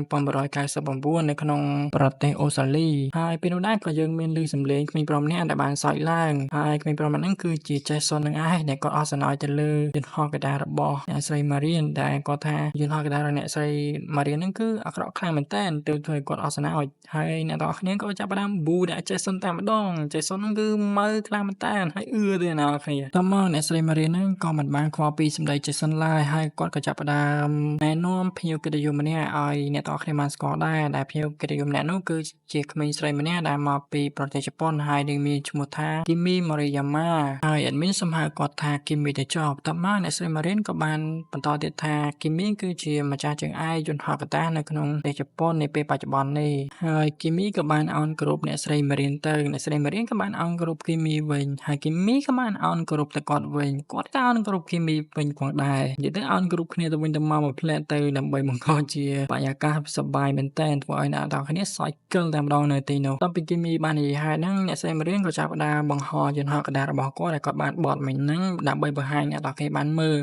1999នៅក្នុងប្រទេសអូស្ត្រាលីហើយពេលនោះដែរក៏យើងមានឮសំឡេងក្មេងប្រុសម្នាក់ដែលបានសើចឡើងហើយក្មេងប្រុសម្នាក់ហ្នឹងគឺជា Jason នឹងឯងដែលគាត់អស់សំណើចទៅលើយន្តហោះកតារបស់អ្នកស្រី Marian ដែលគាត់ថាយន្តហោះកតារបស់អ្នកស្រី Marian ហ្នឹងគឺអាក្រក់ខ្លាំងមែនតើទើបធ្វើឲ្យគាត់អស់សំណើចហើយអ្នកទាំងអស់គ្នាក៏ចាប់ផ្ដើមប៊ូដាក់ Jason តែម្ដង Jason ហ្នឹងគឺមើលខ្លាំងមែនតើហើយទេអ្នកគ្នាតមកអ្នកស្រី Marian ហ្នឹងក៏មិនបានខ្វល់ពីសម្ដី Jason ឡើយហើយគាត់ក៏ចាប់ផ្ដើមណែនាំភ្ញៀវកិត្តិយសម្នាក់ឲ្យអ្នកទាំងអស់គ្នាបានស្គាល់ដែរដែលភ្ញៀវកិត្តិយសម្នាក់នោះគឺជាក្មេងស្រីម្នាក់ដែលមកពីប្រទេសជប៉ុនហើយនឹងមានឈ្មោះថា Kimi Moriyama ហើយ admin សំហៅគាត់ថា Kimi ទៅចប់តមកអ្នកស្រី Marian រៀនក៏បានបន្តទៀតថាគីមីគឺជាម្ចាស់ជើងឯកយន្តហោះកតានៅក្នុងប្រទេសជប៉ុននាពេលបច្ចុប្បន្ននេះហើយគីមីក៏បានអោនគោរពអ្នកស្រីម៉ារៀនទៅអ្នកស្រីម៉ារៀនក៏បានអោនគោរពគីមីវិញហើយគីមីក៏បានអោនគោរពទៅគាត់វិញគាត់ក៏អោនគោរពគីមីវិញផងដែរនិយាយទៅអោនគោរពគ្នាទៅវិញទៅមកមួយផ្លែទៅដើម្បីបង្កជាបរិយាកាសសប្បាយមែនទែនធ្វើឲ្យអ្នកទាំងគ្នាសើចកិលតែម្ដងនៅទីនោះតទៅពីគីមីបាននិយាយហើយហ្នឹងអ្នកស្រីម៉ារៀនក៏ចាប់ផ្ដើមបង្ហោះយន្តហោះកតារបស់គាត់ដែលគាត់បានបត់មិញហ្នឹងដើម្បីបង្ហាញអ្នកទាំងគ្នាបានមើល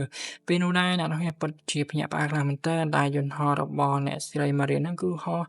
ពេលនោះដែរអ្នកទាំងគ្នាពិតជាភ្ញាក់ផ្អើលខ្លាំងមែនទែនដែលយន្តហោះរបស់អ្នកស្រីម៉ារៀនហ្នឹងគឺហោះ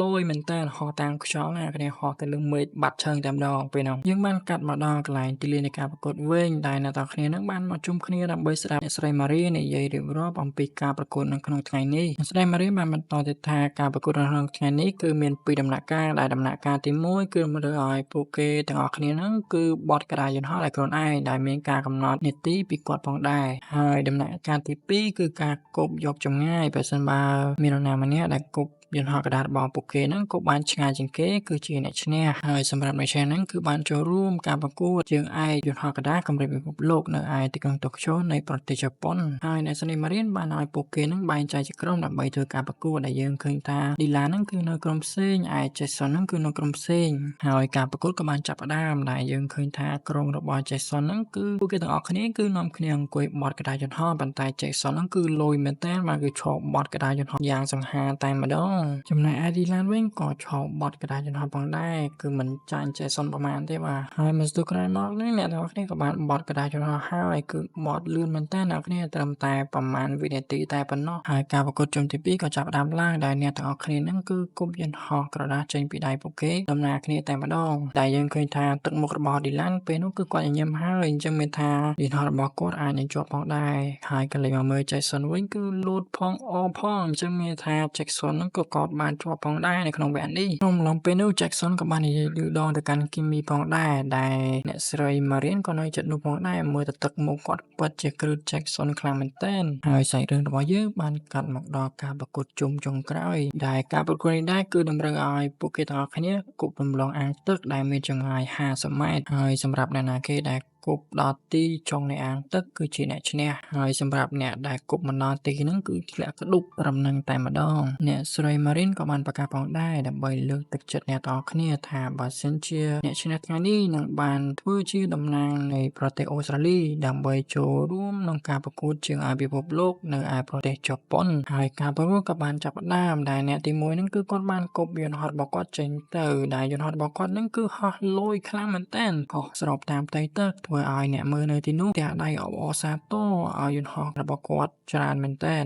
លយមែនទែនហោះតាមខ្យល់ណាគ្នាហោះទៅលើមេឃបាត់ឈឹងតែម្ដងពេលនោះយើងបានកាត់មកដល់កន្លែងទីលាននៃការប្រកួតវិញដែលអ្នកទាំងគ្នាហ្នឹងបានមកជុំគ្នាដើម្បីស្ដាប់អ្នកស្រីម៉ារៀននិយាយរៀបរាប់អំពីការប្រកួតនៅក្នុងថ្ងៃនេះអ្នកស្រីម៉ារៀនបានបន្តទៀតថាការប្រកួតនៅក្នុងថ្ងៃនេះគឺមាន2ដំណាក់កាលដែលដំណាក់កាលទី1គឺតម្រូវឲ្យពួកគេទាំងអស់គ្នាហ្នឹងគឺបត់ក្តារយន្តហោះដោយខ្លួនឯងដែលមានការកំណត់នីតិពីគាត់ផងដែរហើយដំណាក់កាលទី2គឺការគប់យកចម្ងាយបើសិនបើមាននរណាម្នាក់ដែលគប់យន្តហោះកតារបស់ពួកគេហ្នឹងក៏បានឆ្ងាយជាងគេគឺជាអ្នកឈ្នះហើយសម្រាប់អ្នកឈ្នះហ្នឹងគឺបានចូលរួមការប្រកួតជើងឯកយន្តហោះកតាកម្រិតពិភពលោកនៅឯទីក្រុងតូក្យូនៃប្រទេសជប៉ុនហើយអ្នកស្រីម៉ារៀនបានឲ្យពួកគេហ្នឹងបែងចែកជាក្រុមដើម្បីធ្វើការប្រកួតដែលយើងឃើញថាឌីឡាហ្នឹងគឺនៅក្រុមផ្សេងឯ Jason ហ្នឹងគឺនៅក្រុមផ្សេងហើយការប្រកួតក៏បានចាប់ផ្ដើមដែលយើងឃើញថាក្រុមរបស់ Jason ហ្នឹងគឺពួកគេទាំងអស់គ្នាគឺនាំគ្នាអង្គុយបត់ក្តារយន្តហោះប៉ុន្តែ Jason ហ្នឹងគឺលយមែនតើបានគឺឈប់បត់ក្តារយន្តហោះយ៉ាងសង្ហាតែម្ដងចំណែកឯឌីឡានវិញក៏ឈប់បត់ក្តារយន្តហោះផងដែរគឺមិនចាញ់ Jason ប្រហែលទេបាទហើយមកស្ទុះក្រោយមកនេះអ្នកទាំងអស់គ្នាក៏បានបត់ក្តារយន្តហោះហើយគឺបត់លឿនមែនតើអ្នកគ្នាត្រឹមតែប្រហែលវិនាទីតែប៉ុណ្ណោះហើយការប្រកួតជុំទី2ក៏ចាប់ផ្ដើមឡើងដោយអ្នកទាំងអស់គ្នាហ្នឹងគឺគប់យន្តហោះក្រដាសចេញពីដៃពួកគេដំណើរគ្នាតែម្ដងតែយើងឃើញថាទឹកមុខរបស់ឌីឡានពេលនោះគឺគាត់ញញឹមហើយអញ្ចឹងមានថាយន្តហោះរបស់គាត់អាចនឹងជាប់ផងដែរហើយក៏លេចមកមើល Jason វិញគឺលូតផងអផងអញ្ចឹងមានថា Jackson ហ្នឹងក៏គាត់បានជាប់ផងដែរនៅក្នុងវគ្គនេះក្នុងអំឡុងពេលនោះ Jackson ក៏បាននិយាយលឺដងទៅកាន់គីមីផងដែរដែលអ្នកស្រី Marian ក៏នៅចិត្តនោះផងដែរមើលទៅទឹកមុខគាត់ពិតជាគ្រឹះ Jackson ខ្លាំងមែនទែនហើយសាច់រឿងរបស់យើងបានកាត់មកដល់ការប្រកួតជុំចុងក្រោយដែលការប្រកួតនេះដែរគឺតម្រូវឲ្យពួកគេទាំងអស់គ្នាគប់រំលងអាងទឹកដែលមានចម្ងាយ50ម៉ែត្រហើយសម្រាប់អ្នកណាគេដែលគប់ដល់ទីចុងនៃអាងទឹកគឺជាអ្នកឈ្នះហើយសម្រាប់អ្នកដែលគប់មិនដល់ទីហ្នឹងគឺធ្លាក់ក្ដុកត្រឹមនឹងតែម្ដងអ្នកស្រី Marian ក៏បានប្រកាសផងដែរដើម្បីលើកទឹកចិត្តអ្នកទាំងអស់គ្នាថាបើសិនជាអ្នកឈ្នះថ្ងៃនេះនឹងបានធ្វើជាតំណាងនៃប្រទេសអូស្ត្រាលីដើម្បីចូលរួមក្នុងការប្រកួតជើងឯកពិភពលោកនៅឯប្រទេសជប៉ុនហើយការប្រកួតក៏បានចាប់ផ្ដើមដែលអ្នកទី1ហ្នឹងគឺគាត់បានគប់យន្តហោះរបស់គាត់ចេញទៅដែលយន្តហោះរបស់គាត់ហ្នឹងគឺហោះលយខ្លាំងមែនទែនហោះស្របតាមផ្ទៃទឹកធ្វើឲ្យអ្នកមើលនៅទីនោះទះដៃអបអរសាទរឲ្យយន្តហោះរបស់គាត់ច្រើនមែនទែន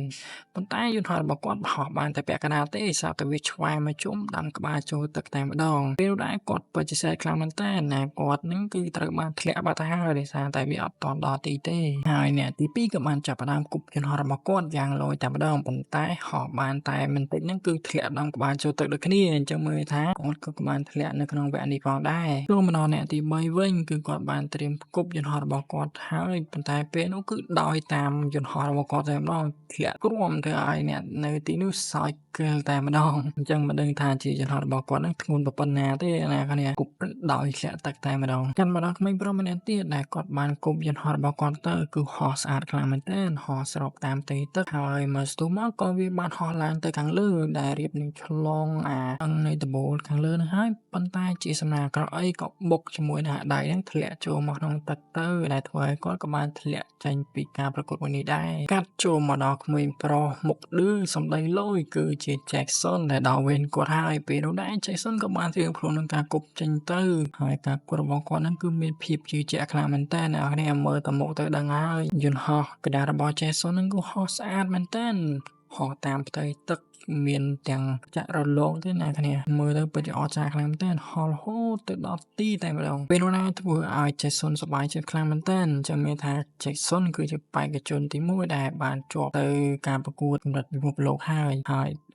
ប៉ុន្តែយន្តហោះរបស់គាត់ហោះបានតែពាក់កណ្ដាលទេស្រាប់តែវាឆ្វែងមកជុំដាំក្បាលចូលទឹកតែម្ដងពេលនោះដែរគាត់ពិតជាសែកខ្លាំងមែនទែនណាគាត់នឹងគឺត្រូវបានធ្លាក់បាត់ទៅហើយដោយសារតែវាអត់ទាន់ដល់ទីទេហើយអ្នកទី2ក៏បានចាប់ផ្ដើមគប់យន្តហោះរបស់គាត់យ៉ាងលយតែម្ដងប៉ុន្តែហោះបានតែមិនតិចហ្នឹងគឺធ្លាក់ដាំក្បាលចូលទឹកដូចគ្នាអញ្ចឹងមើលថាគាត់ក៏បានធ្លាក់នៅក្នុងវគ្គនេះផងដែរចូលមកដល់អ្នកទី3វិញគឺគាត់បានត្រៀមគប់យន្តហោះរបស់គាត់ហើយប៉ុន្តែពេលនោះគឺដោយតាមយន្តហោះរបស់គាត់តែម្ដងធ្លាក់គ្រាំទៅឲ្យអ្នកនៅទីនោះសើចកិលតែម្ដងអញ្ចឹងមិនដឹងថាជាយន្តហោះរបស់គាត់ហ្នឹងធ្ងន់ប៉ុណ្ណាទេណាគ្នាគប់ដោយធ្លាក់ទឹកតែម្ដងកាន់មកដល់ក្មេងប្រុសម្នាក់ទៀតដែលគាត់បានគប់យន្តហោះរបស់គាត់ទៅគឺហោះស្អាតខ្លាំងមែនទែនហោះស្របតាមផ្ទៃទឹកហើយមកស្ទុះមកក៏វាបានហោះឡើងទៅខាងលើដែលរៀបនឹងឆ្លងអង្គនៃដបូលខាងលើហ្នឹងហើយប៉ុន្តែជាសំណាងក្រអីក៏បុកជាមួយនឹងដៃហ្នឹងធ្លាក់ចូលមកក្នុងទឹកទៅដែលធ្វើឲ្យគាត់ក៏បានធ្លាក់ចេញពីការប្រកួតមួយនេះដែរកាត់ចូលមកដល់ក្មេងប្រុសមុខឌឺសំដីលយគឺជា Jackson ដែលដល់វេនគាត់ហើយពេលនោះដែរ Jackson ក៏បានត្រៀមខ្លួននឹងការគប់ចេញទៅហើយការគប់របស់គាត់ហ្នឹងគឺមានភាពជឿជាក់ខ្លាំងមែនតើអ្នកនរមើលទៅមុខទៅដឹងហើយយន្តហោះកដារបស់ Jackson ហ្នឹងគឺហោះស្អាតមែនតើហោះតាមផ្ទៃទឹកមានទាំងចាក់រលកទេណាគ្នាមើលទៅពិតជាអស្ចារ្យខ្លាំងមែនតើហោះរហូតទៅដល់ទីតែម្ដងពេលនោះណាធ្វើឲ្យ Jackson សប្បាយចិត្តខ្លាំងមែនតើចាំមានថា Jackson គឺជាបេក្ខជនទី1ដែលបានជាប់ទៅការប្រកួតកម្រិតពិភពលោកហើយ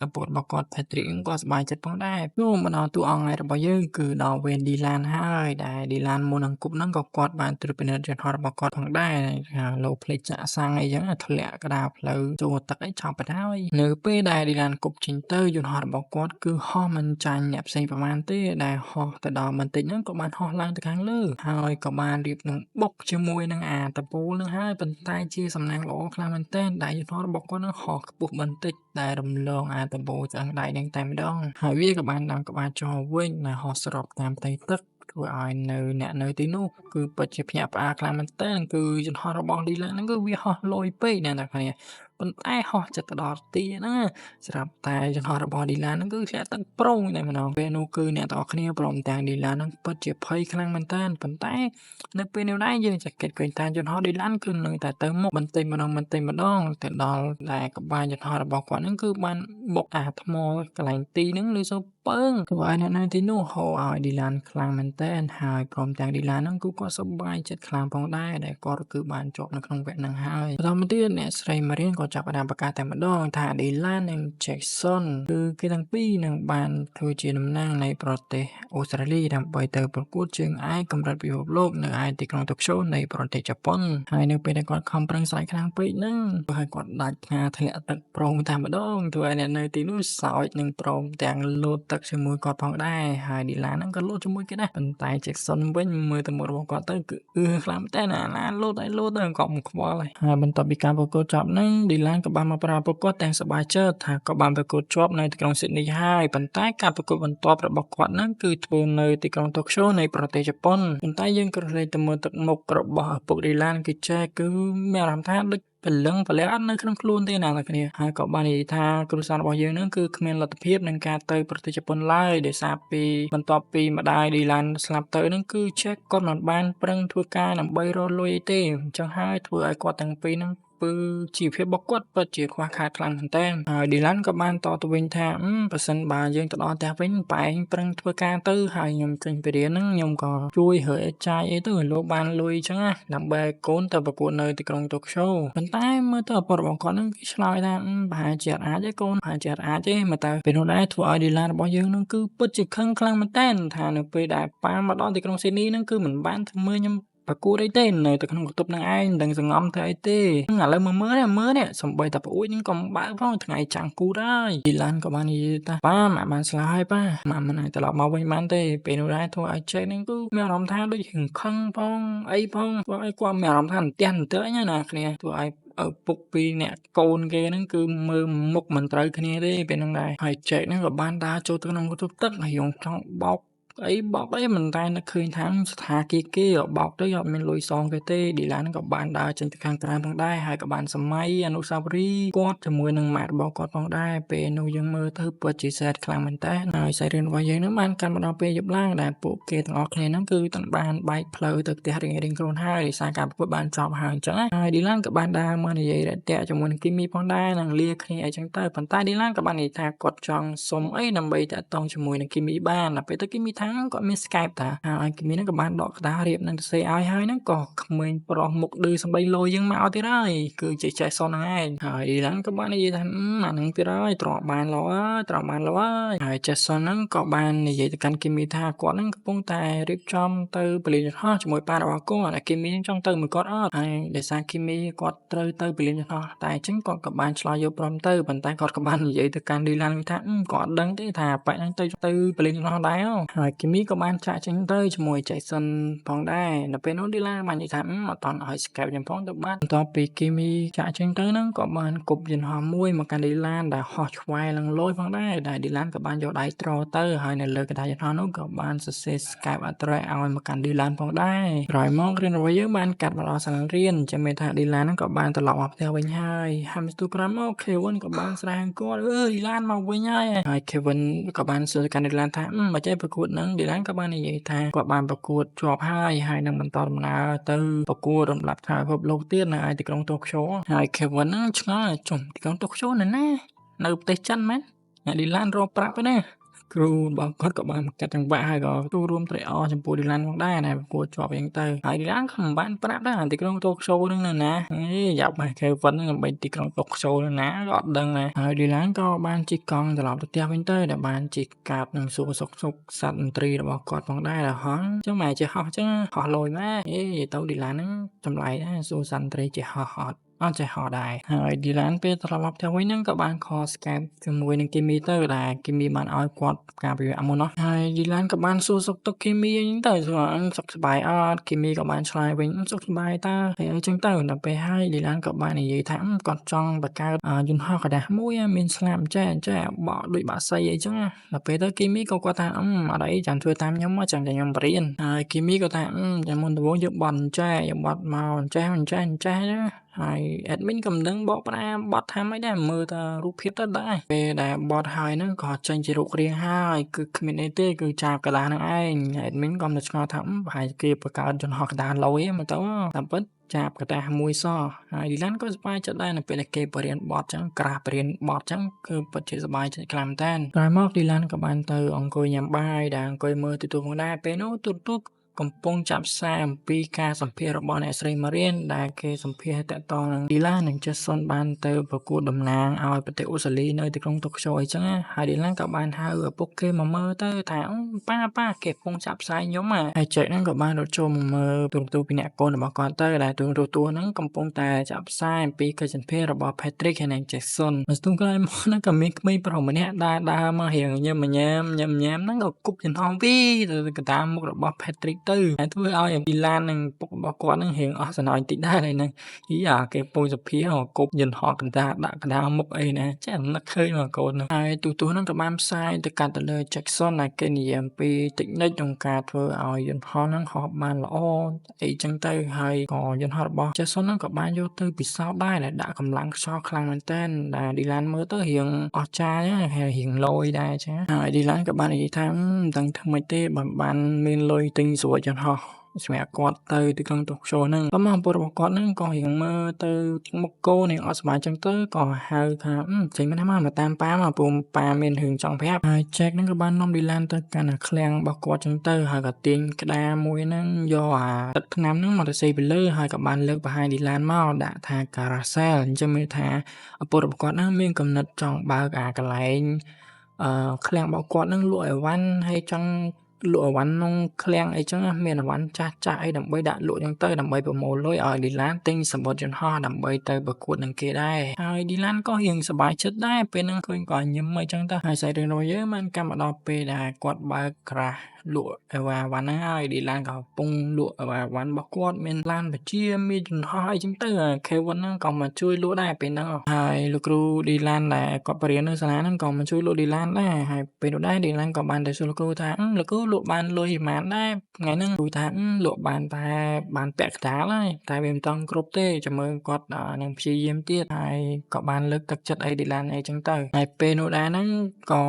ឪពុករបស់គាត់ Patrick ក៏សប្បាយចិត្តផងដែរចូលមកដល់តួអង្គរបស់យើងគឺដល់វេន Dylan ហើយដែល Dylan មុននឹងគប់ហ្នឹងក៏គាត់បានត្រួតពិនិត្យយន្តហោះរបស់គាត់ផងដែរថាលោភ្លេចចាក់សាំងអីចឹងធ្លាក់កដាលផ្លូវចូលទឹកអីចប់បណ្ដោយនៅពេលដែល Dylan គប់ចេញទៅយន្តហោះរបស់គាត់គឺហោះមិនចាញ់អ្នកផ្សេងប្រមាណទេដែលហោះទៅដល់បន្តិចហ្នឹងក៏បានហោះឡើងទៅខាងលើហើយក៏បានរៀបនឹងបុកជាមួយនឹងអាតពូលនឹងហើយប៉ុន្តែជាសំណាងល្អខ្លាំងមែនទែនដែលយន្តហោះរបស់គាត់នឹងហោះខ្ពស់បន្តិចដែលរំលងអាតពូឆ្អឹងដៃនឹងតែម្ដងហើយវាក៏បានឡើងក្បាលចុះវិញដែលហោះស្របតាមផ្ទៃទឹកធ្វើឲ្យអ្នកនៅទីនោះគឺពិតជាភ្ញាក់ផ្អើលខ្លាំងមែនទែនគឺយន្តហោះរបស់ឌីឡានហ្នឹងគឺវាហោះលយពេកណាអ្នកនរគ្នាប៉ុន្តែហោះចិត្តទៅដល់ទីហ្នឹងស្រាប់តែយន្តហោះរបស់ឌីឡានហ្នឹងគឺធ្លាក់ទឹកប្រងតែម្ដងពេលនោះគឺអ្នកទាំងអស់គ្នាព្រមទាំងឌីឡានហ្នឹងពិតជាភ័យខ្លាំងមែនទែនប៉ុន្តែនៅពេលនោះដែរយើងចាគិតឃើញថាយន្តហោះឌីឡានគឺនៅតែទៅមុខបន្តិចម្ដងទៅដល់តែក្បាលយន្តហោះរបស់គាត់ហ្នឹងគឺបានបុកអាថ្មកន្លែងទីហ្នឹងឬសូពើងធ្វើឲ្យអ្នកនៅទីនោះហៅឲ្យឌីឡានខ្លាំងមែនទែនហើយព្រមទាំងឌីឡានហ្នឹងគឺគាត់សប្បាយចិត្តខ្លាំងផងដែរដែលគាត់គឺបានជាប់នៅក្នុងវគ្គហ្នឹងហើយបន្តមកទៀតអ្នកស្រីម៉ារៀនក៏ចាប់ផ្ដើមប្រកាសតែម្ដងថាឌីឡាននិង Jackson គឺគេទាំងពីរនឹងបានធ្វើជាតំណាងនៃប្រទេសអូស្ត្រាលីដើម្បីទៅប្រកួតជើងឯកកម្រិតពិភពលោកនៅឯទីក្រុងតូក្យូនៃប្រទេសជប៉ុនហើយនៅពេលដែលគាត់ខំប្រឹងស្រែកខ្លាំងពេកហ្នឹងធ្វើឲ្យគាត់ដាច់ការធ្លាក់ទឹកប្រងតែម្ដងធ្វើឲ្យអ្នកនៅទីនោះសោចនិងព្រមទាំងលោតទឹកជាមួយគាត់ផងដែរហើយឌីឡានហ្នឹងក៏លោតជាមួយគេដែរប៉ុន្តែ Jackson វិញមើលទៅមុខរបស់គាត់ទៅគឺខ្លាំងតែណាលោតទៅគាត់មិនខ្វល់ហើយបន្ទាប់ពីការប្រកួតចប់ហ្នឹងឌីឡានក៏បានមកប្រាប់ពួកគាត់ទាំងសប្បាយចិត្តថាក៏បានប្រកួតជាប់នៅទីក្រុងស៊ីដនីហើយប៉ុន្តែការប្រកួតបន្ទាប់របស់គាត់ហ្នឹងគឺធ្វើនៅទីក្រុងតូក្យូនៃប្រទេសជប៉ុនប៉ុន្តែយើងក៏លេចទៅមើលទឹកមុខរបស់ឪពុកឌីឡានគឺចេះគឺមានអារម្មណ៍ថាដូចពលឹងពលះអត់នៅក្នុងខ្លួនទេណាអ្នកគ្នាហើយក៏បាននិយាយថាគ្រួសាររបស់យើងនឹងគឺគ្មានលទ្ធភាពនឹងការទៅប្រទេសជប៉ុនឡើយដោយសារពីបន្ទាប់ពីម្ដាយឌីឡានស្លាប់ទៅនឹងគឺចេះគាត់មិនបានប្រឹងធ្វើការដើម្បីរកលុយទេអញ្ចឹងហើយធ្វើឲ្យគាត់ទាំងពីរនឹងជីវភាពរបស់គាត់ពិតជាខ្វះខាតខ្លាំងមែនទែនហើយឌីឡានក៏បានតទៅវិញថាបើសិនបើយើងទៅដល់ផ្ទះវិញប៉ែឯងប្រឹងធ្វើការទៅហើយខ្ញុំចេញពីរៀនហ្នឹងខ្ញុំក៏ជួយរើចាយអីទៅឲ្យលោកបានលុយអញ្ចឹងណាដើម្បីកូនទៅប្រកួតនៅទីក្រុងតូក្យូប៉ុន្តែមើលទៅឪពុករបស់គាត់ហ្នឹងគេឆ្លើយថាប្រហែលជាអាចទេកូនប្រហែលជាអាចទេមើលទៅពេលនោះដែរធ្វើឲ្យឌីឡានរបស់យើងហ្នឹងគឺពិតជាខឹងខ្លាំងមែនទែនថានៅពេលដែលប៉ាមកដល់ទីក្រុងស៊ីដនីហ្នឹងគឺមិនបានធ្វើមើលខ្ញុំប្រគួតអីទេនៅទៅក្នុងបន្ទប់នឹងឯងមិនដឹងសង្ងំធ្វើអីទេឥឡូវមើលនេះសំបីតែប្អួយនឹងក៏មិនបើកផងថ្ងៃចាំងគូតហើយឌីឡានក៏បាននិយាយថាប៉ាម៉ាក់បានស្លាប់ហើយប៉ាម៉ាក់មិនអាចត្រឡប់មកវិញបានទេពេលនោះដែរធ្វើឲ្យចេកនឹងគឺមានអារម្មណ៍ថាដូចខឹងផងអីផងធ្វើឲ្យគាត់មានអារម្មណ៍ថាអន្ទះអញណាគ្នាធ្វើឲ្យឪពុកពីរអ្នកកូនគេហ្នឹងគឺមើលមុខមិនត្រូវគ្នាទេពេលហ្នឹងដែរហើយចេកហ្នឹងក៏បានដើរចូលទៅក្នុងបន្ទប់ទឹកហើយយងចង់បោកអីមិនតែនឹកឃើញថាស្ថាគារគេបោកទៅអត់មានលុយសងគេទេឌីឡានក៏បានដើរចេញទៅខាងក្រៅផងដែរហើយក៏បានសម័យអនុស្សាវរីយ៍គាត់ជាមួយនឹងម៉ាក់របស់គាត់ផងដែរពេលនោះយើងមើលទៅពិតជាសែតខ្លាំងមែនតើហើយសាច់រឿងរបស់យើងនឹងបានកាន់មកដល់ពេលយប់ឡើងដែលពួកគេទាំងអស់គ្នាហ្នឹងគឺបានបែកផ្លូវទៅផ្ទះរៀងខ្លួនហើយដោយសារការប្រកួតបានចប់ហើយអញ្ចឹងហើយឌីឡានក៏បានដើរមកនិយាយរយៈជាមួយនឹងគីមីផងដែរនឹងលាគ្នាអីចឹងទៅប៉ុន្តែឌីឡានក៏បាននិយាយថាគាត់ចង់សុំអីដើម្បីតាក់ទងជាមួយនឹងគីមីបានដល់ពេលទៅគីមីថាគាត់មាន Skype តាហើយគីមីហ្នឹងក៏បានដកក្តាររៀបនឹងទៅសេឲ្យហើយហ្នឹងក៏ក្មេងប្រុសមុខឌឺសំបីលយយើងមកទៀតហើយគឺជាចេះសុនហ្នឹងឯងហើយឌីឡានក៏បាននិយាយថាអាហ្នឹងទៀតហើយទ្រាំបានលោហើយចេះសុនហ្នឹងក៏បាននិយាយទៅកាន់គីមីថាគាត់ហ្នឹងកំពុងតែរៀបចំទៅពលានយន្តហោះជាមួយប៉ារបស់គាត់ហើយគីមីហ្នឹងចង់ទៅមួយគាត់អត់ហើយដោយសារគីមីគាត់ត្រូវទៅពលានយន្តហោះតែអញ្ចឹងគាត់ក៏បានឆ្លើយយកព្រមទៅប៉ុន្តែគាត់ក៏បាននិយាយទៅកាន់ឌីឡានថាគាត់អត់ដឹងទេថាប៉ាហ្នឹងទៅពលានយន្តហោះដែរហើយគីមីក៏បានចាក់ចេញទៅជាមួយ Jackson ផងដែរនៅពេលនោះឌីឡានបាននិយាយថាអត់តន់ឲ្យ Skype ខ្ញុំផងទៅបានបន្ទាប់ពីគីមីចាក់ចេញទៅហ្នឹងក៏បានគប់យន្តហោះមួយមកកាន់ឌីឡានដែលហោះឆ្វែលឡើងលយផងដែរដែលឌីឡានក៏បានយកដៃទ្រទៅហើយនៅលើកណ្ដាលយន្តហោះនោះក៏បានសរសេរ Skype address ឲ្យមកកាន់ឌីឡានផងដែរក្រោយមករៀនរបស់យើងបានកាត់មកដល់សាលារៀនចាំមែនថាឌីឡានហ្នឹងក៏បានត្រឡប់មកផ្ទះវិញហើយមស្ទូក្រោយមក Kevin ក៏បានស្រាងគាត់ឌីឡានមកវិញហើយ Kevin ក៏បានសួរកាន់ឌីឡានថាមកចេះប្រកួតហ្នឹងឌីឡានក៏បាននិយាយថាគាត់បានប្រកួតជាប់ហើយនឹងបន្តដំណើរទៅប្រកួតរំដាប់ថ្នាក់ពិភពលោកទៀតនៅឯទីក្រុងតូក្យូហើយ Kevin ហ្នឹងឆ្ងល់ចុះទីក្រុងតូក្យូនៅណានៅប្រទេសចិនមែនឌីឡានរកប្រាប់ទេណាគ្រូរបស់គាត់ក៏បានកាត់ចង្វាក់ហើយក៏ចូលរួមត្រេកអរចំពោះឌីឡានផងដែរដែលប្រកួតជាប់យ៉ាងទៅហើយឌីឡានក៏មិនបានប្រាប់ដែរទីក្រុងតូក្យូហ្នឹងនៅណាយ៉ាប់មក Kevin ហ្នឹងដើម្បីទីក្រុងតូក្យូនៅណាក៏អត់ដឹងដែរហើយឌីឡានក៏បានជិះកង់ត្រឡប់ទៅផ្ទះវិញទៅដែលបានជិះកាបនឹងសួរសុខសត្វមន្ត្រីរបស់គាត់ផងដែរដល់ហងចឹងម៉ែចេះហោះចឹងហោះលយម៉ែទៅឌីឡានហ្នឹងចម្លែកដែរសួរសត្វមន្ត្រីចេះហោះអត់ អត់ចេះហោះដែរហើយឌីឡានពេលត្រឡប់ទៅវិញហ្នឹងក៏បានខល Skype ជាមួយនឹងគីមីទៅដែលគីមីបានឲ្យគាត់ការពារមុននោះហើយឌីឡានក៏បានសួរសុខទុក្ខគីមីអីហ្នឹងទៅសួរសុខសប្បាយអត់គីមីក៏បានឆ្លើយវិញសុខសប្បាយតើហើយអីចឹងទៅដល់ពេលហើយឌីឡានក៏បាននិយាយថាគាត់ចង់បង្កើតយន្តហោះกระดาษមួយមានស្លាបចេះបកដូចបាក់សីអីចឹងដល់ពេលទៅគីមីក៏គាត់ថាអត់អីចាំធ្វើតាមខ្ញុំមកចាំតែខ្ញុំបរៀនហើយគីមីក៏ថាចាំមុនដំបូងយើងបត់ចេះយើងបត់មកចេះណាហើយ admin ក៏មិនដឹងបកប្រែបត់ថាម៉េចដែរមើលតែរូបភាពទៅដែរពេលដែលបត់ហើយហ្នឹងក៏ចេញជារូបរាងហើយគឺគ្មានអីទេគឺចាប់កន្លះហ្នឹងឯង admin ក៏មិនឆ្ងល់ថាប្រហែលគេបង្កើតយន្តហោះកណ្ដាលលុយមើលទៅតាមពិតចាប់កតាមួយសហើយ Dylan ក៏សប្បាយចិត្តដែរនៅពេលដែលគេបរៀនបត់ចឹងក្រាស់បរៀនបត់ចឹងគឺពិតជាសប្បាយចិត្តខ្លាំងមែនតើក្រោយមក Dylan ក៏បានទៅអង្គុយញ៉ាំបាយដែលអង្គុយមើលទូរទស្សន៍ផងដែរពេលនោះទូរទស្សន៍កំពុងចាប់ផ្សាយអំពីការសម្ភាសន៍របស់អ្នកស្រី Marian ដែលគេសម្ភាសន៍តាក់ទងនឹង Dylan និង Jason បានទៅប្រកួតតំណាងឲ្យប្រទេសអូស្ត្រាលីនៅទីក្រុង Tokyo អីចឹងហើយ Dylan ក៏បានហៅឪពុកគេមកមើលទៅថាប៉ាគេកំពុងចាប់ផ្សាយខ្ញុំហើយ Jack ហ្នឹងក៏បានរត់ចូលមកមើលទូរទស្សន៍ពីអ្នកកូនរបស់គាត់ទៅដែលទូរទស្សន៍ហ្នឹងកំពុងតែចាប់ផ្សាយអំពីកិច្ចសម្ភាសន៍របស់ Patrick ហើយនិង Jason មកស្ទុំក្រោយមកហ្នឹងក៏មានក្មេងប្រុសម្នាក់ដើរមករៀងញ៉ាំហ្នឹងក៏គប់ចន្ទងវីទៅកណ្ដាលមុខរបស់ Patrick ទៅហើយធ្វើឲ្យ Dylan និងពុករបស់គាត់ហ្នឹងរៀងអស់សំណើចបន្តិចដែរហ្នឹងគេកំពុងសភាគប់យន្តហោះកណ្ដាលដាក់កណ្ដាលមុខអីណាចានឹកឃើញមកកូនហ្នឹងហើយទូរទស្សន៍ហ្នឹងក៏បានផ្សាយទៅកាត់ទៅលើ Jackson ដែលគេនិយាយអំពី technique ក្នុងការធ្វើឲ្យយន្តហោះហ្នឹងហោះបានល្អអីចឹងទៅហើយក៏យន្តហោះរបស់ Jackson ហ្នឹងក៏បានយកទៅពិសោធន៍ដែរដែលដាក់កម្លាំងខ្យល់ខ្លាំងមែនទែនដែល Dylan មើលទៅរៀងអស្ចារ្យហើយរៀងលយដែរចាហើយ Dylan ក៏បាននិយាយថាមិនដឹងធ្វើម៉េចទេបើបានមានលុយទិញស្រួចយន្តហោះសម្រាប់គាត់ទៅទីក្រុង Tokyo ហ្នឹងក៏មកពុតរបស់គាត់ហ្នឹងក៏រៀងមើលទៅមុខកូននឹងអត់សប្បាយចឹងទៅក៏ហៅថាចេញមកណាមកតាមប៉ាមកព្រោះប៉ាមានរឿងចង់ប្រាប់ហើយ Jack ហ្នឹងក៏បាននាំ Dylan ទៅកាន់អាឃ្លាំងរបស់គាត់ចឹងទៅហើយក៏ទាញក្តារមួយហ្នឹងយកអាទឹកថ្នាំហ្នឹងមកទៅសេពីលើហើយក៏បានលើកបង្ហាញ Dylan មកដាក់ថា Carousel អញ្ចឹងមានថាពុតរបស់គាត់ហ្នឹងមានកំណត់ចង់បើកអាកន្លែងឃ្លាំងរបស់គាត់ហ្នឹងលក់អីវ៉ាន់ហើយចង់លក់អីវ៉ាន់ក្នុងឃ្លាំងអីចឹងមានអីវ៉ាន់ចាស់អីដើម្បីដាក់លក់ចឹងទៅដើម្បីប្រមូលលុយឲ្យ Dylan ទិញសំបុត្រយន្តហោះដើម្បីទៅប្រកួតនឹងគេដែរហើយ Dylan ក៏រៀងសប្បាយចិត្តដែរពេលហ្នឹងឃើញគាត់ញឹមអីចឹងទៅហើយសាច់រឿងរបស់យើងបានកម្មមកដល់ពេលដែលគាត់បើកក្រាស់លក់អីវ៉ាន់ហ្នឹងហើយ Dylan ក៏កំពុងលក់អីវ៉ាន់របស់គាត់មានឡានបជាមានយន្តហោះអីចឹងទៅ Kevin ហ្នឹងក៏មកជួយលក់ដែរពេលហ្នឹងហើយលោកគ្រូ Dylan ដែលគាត់បរៀននៅសាលាហ្នឹងក៏មកជួយលក់ Dylan ដែរហើយពេលនោះដែរ Dylan ក៏បានទៅសួរលោកគ្រូថាលោកគ្រូលក់បានលុយប៉ុន្មានដែរថ្ងៃហ្នឹងគ្រូថាលក់បានតែបានពាក់កណ្ដាលហើយតែវាមិនតង់គ្រប់ទេចាំមើលគាត់នឹងព្យាយាមទៀតហើយក៏បានលើកទឹកចិត្តអី Dylan អីចឹងទៅហើយពេលនោះដែរហ្នឹងក៏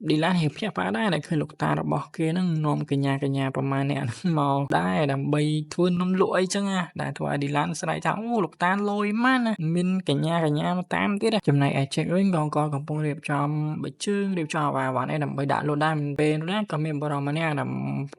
Dylan រៀងភ្ញាក់ផ្អើលដែរដែលឃើញលោកតារបស់គេហ្នឹងនាំកញ្ញាប្រមាណអ្នកហ្នឹងមកដែរដើម្បីធ្វើនំលក់អីចឹងដែលធ្វើឲ្យ Dylan ស្រែកថាអូលោកតាលយម៉ាន់មានកញ្ញាមកតាមទៀតចំណែកឯ Jack វិញក៏គាត់កំពុងរៀបចំបិជើងរៀបចំអាវ៉ាន់អីដើម្បីដាក់លក់ដែរពេលនោះដែរក៏មានបរិសម្នាក់ដែល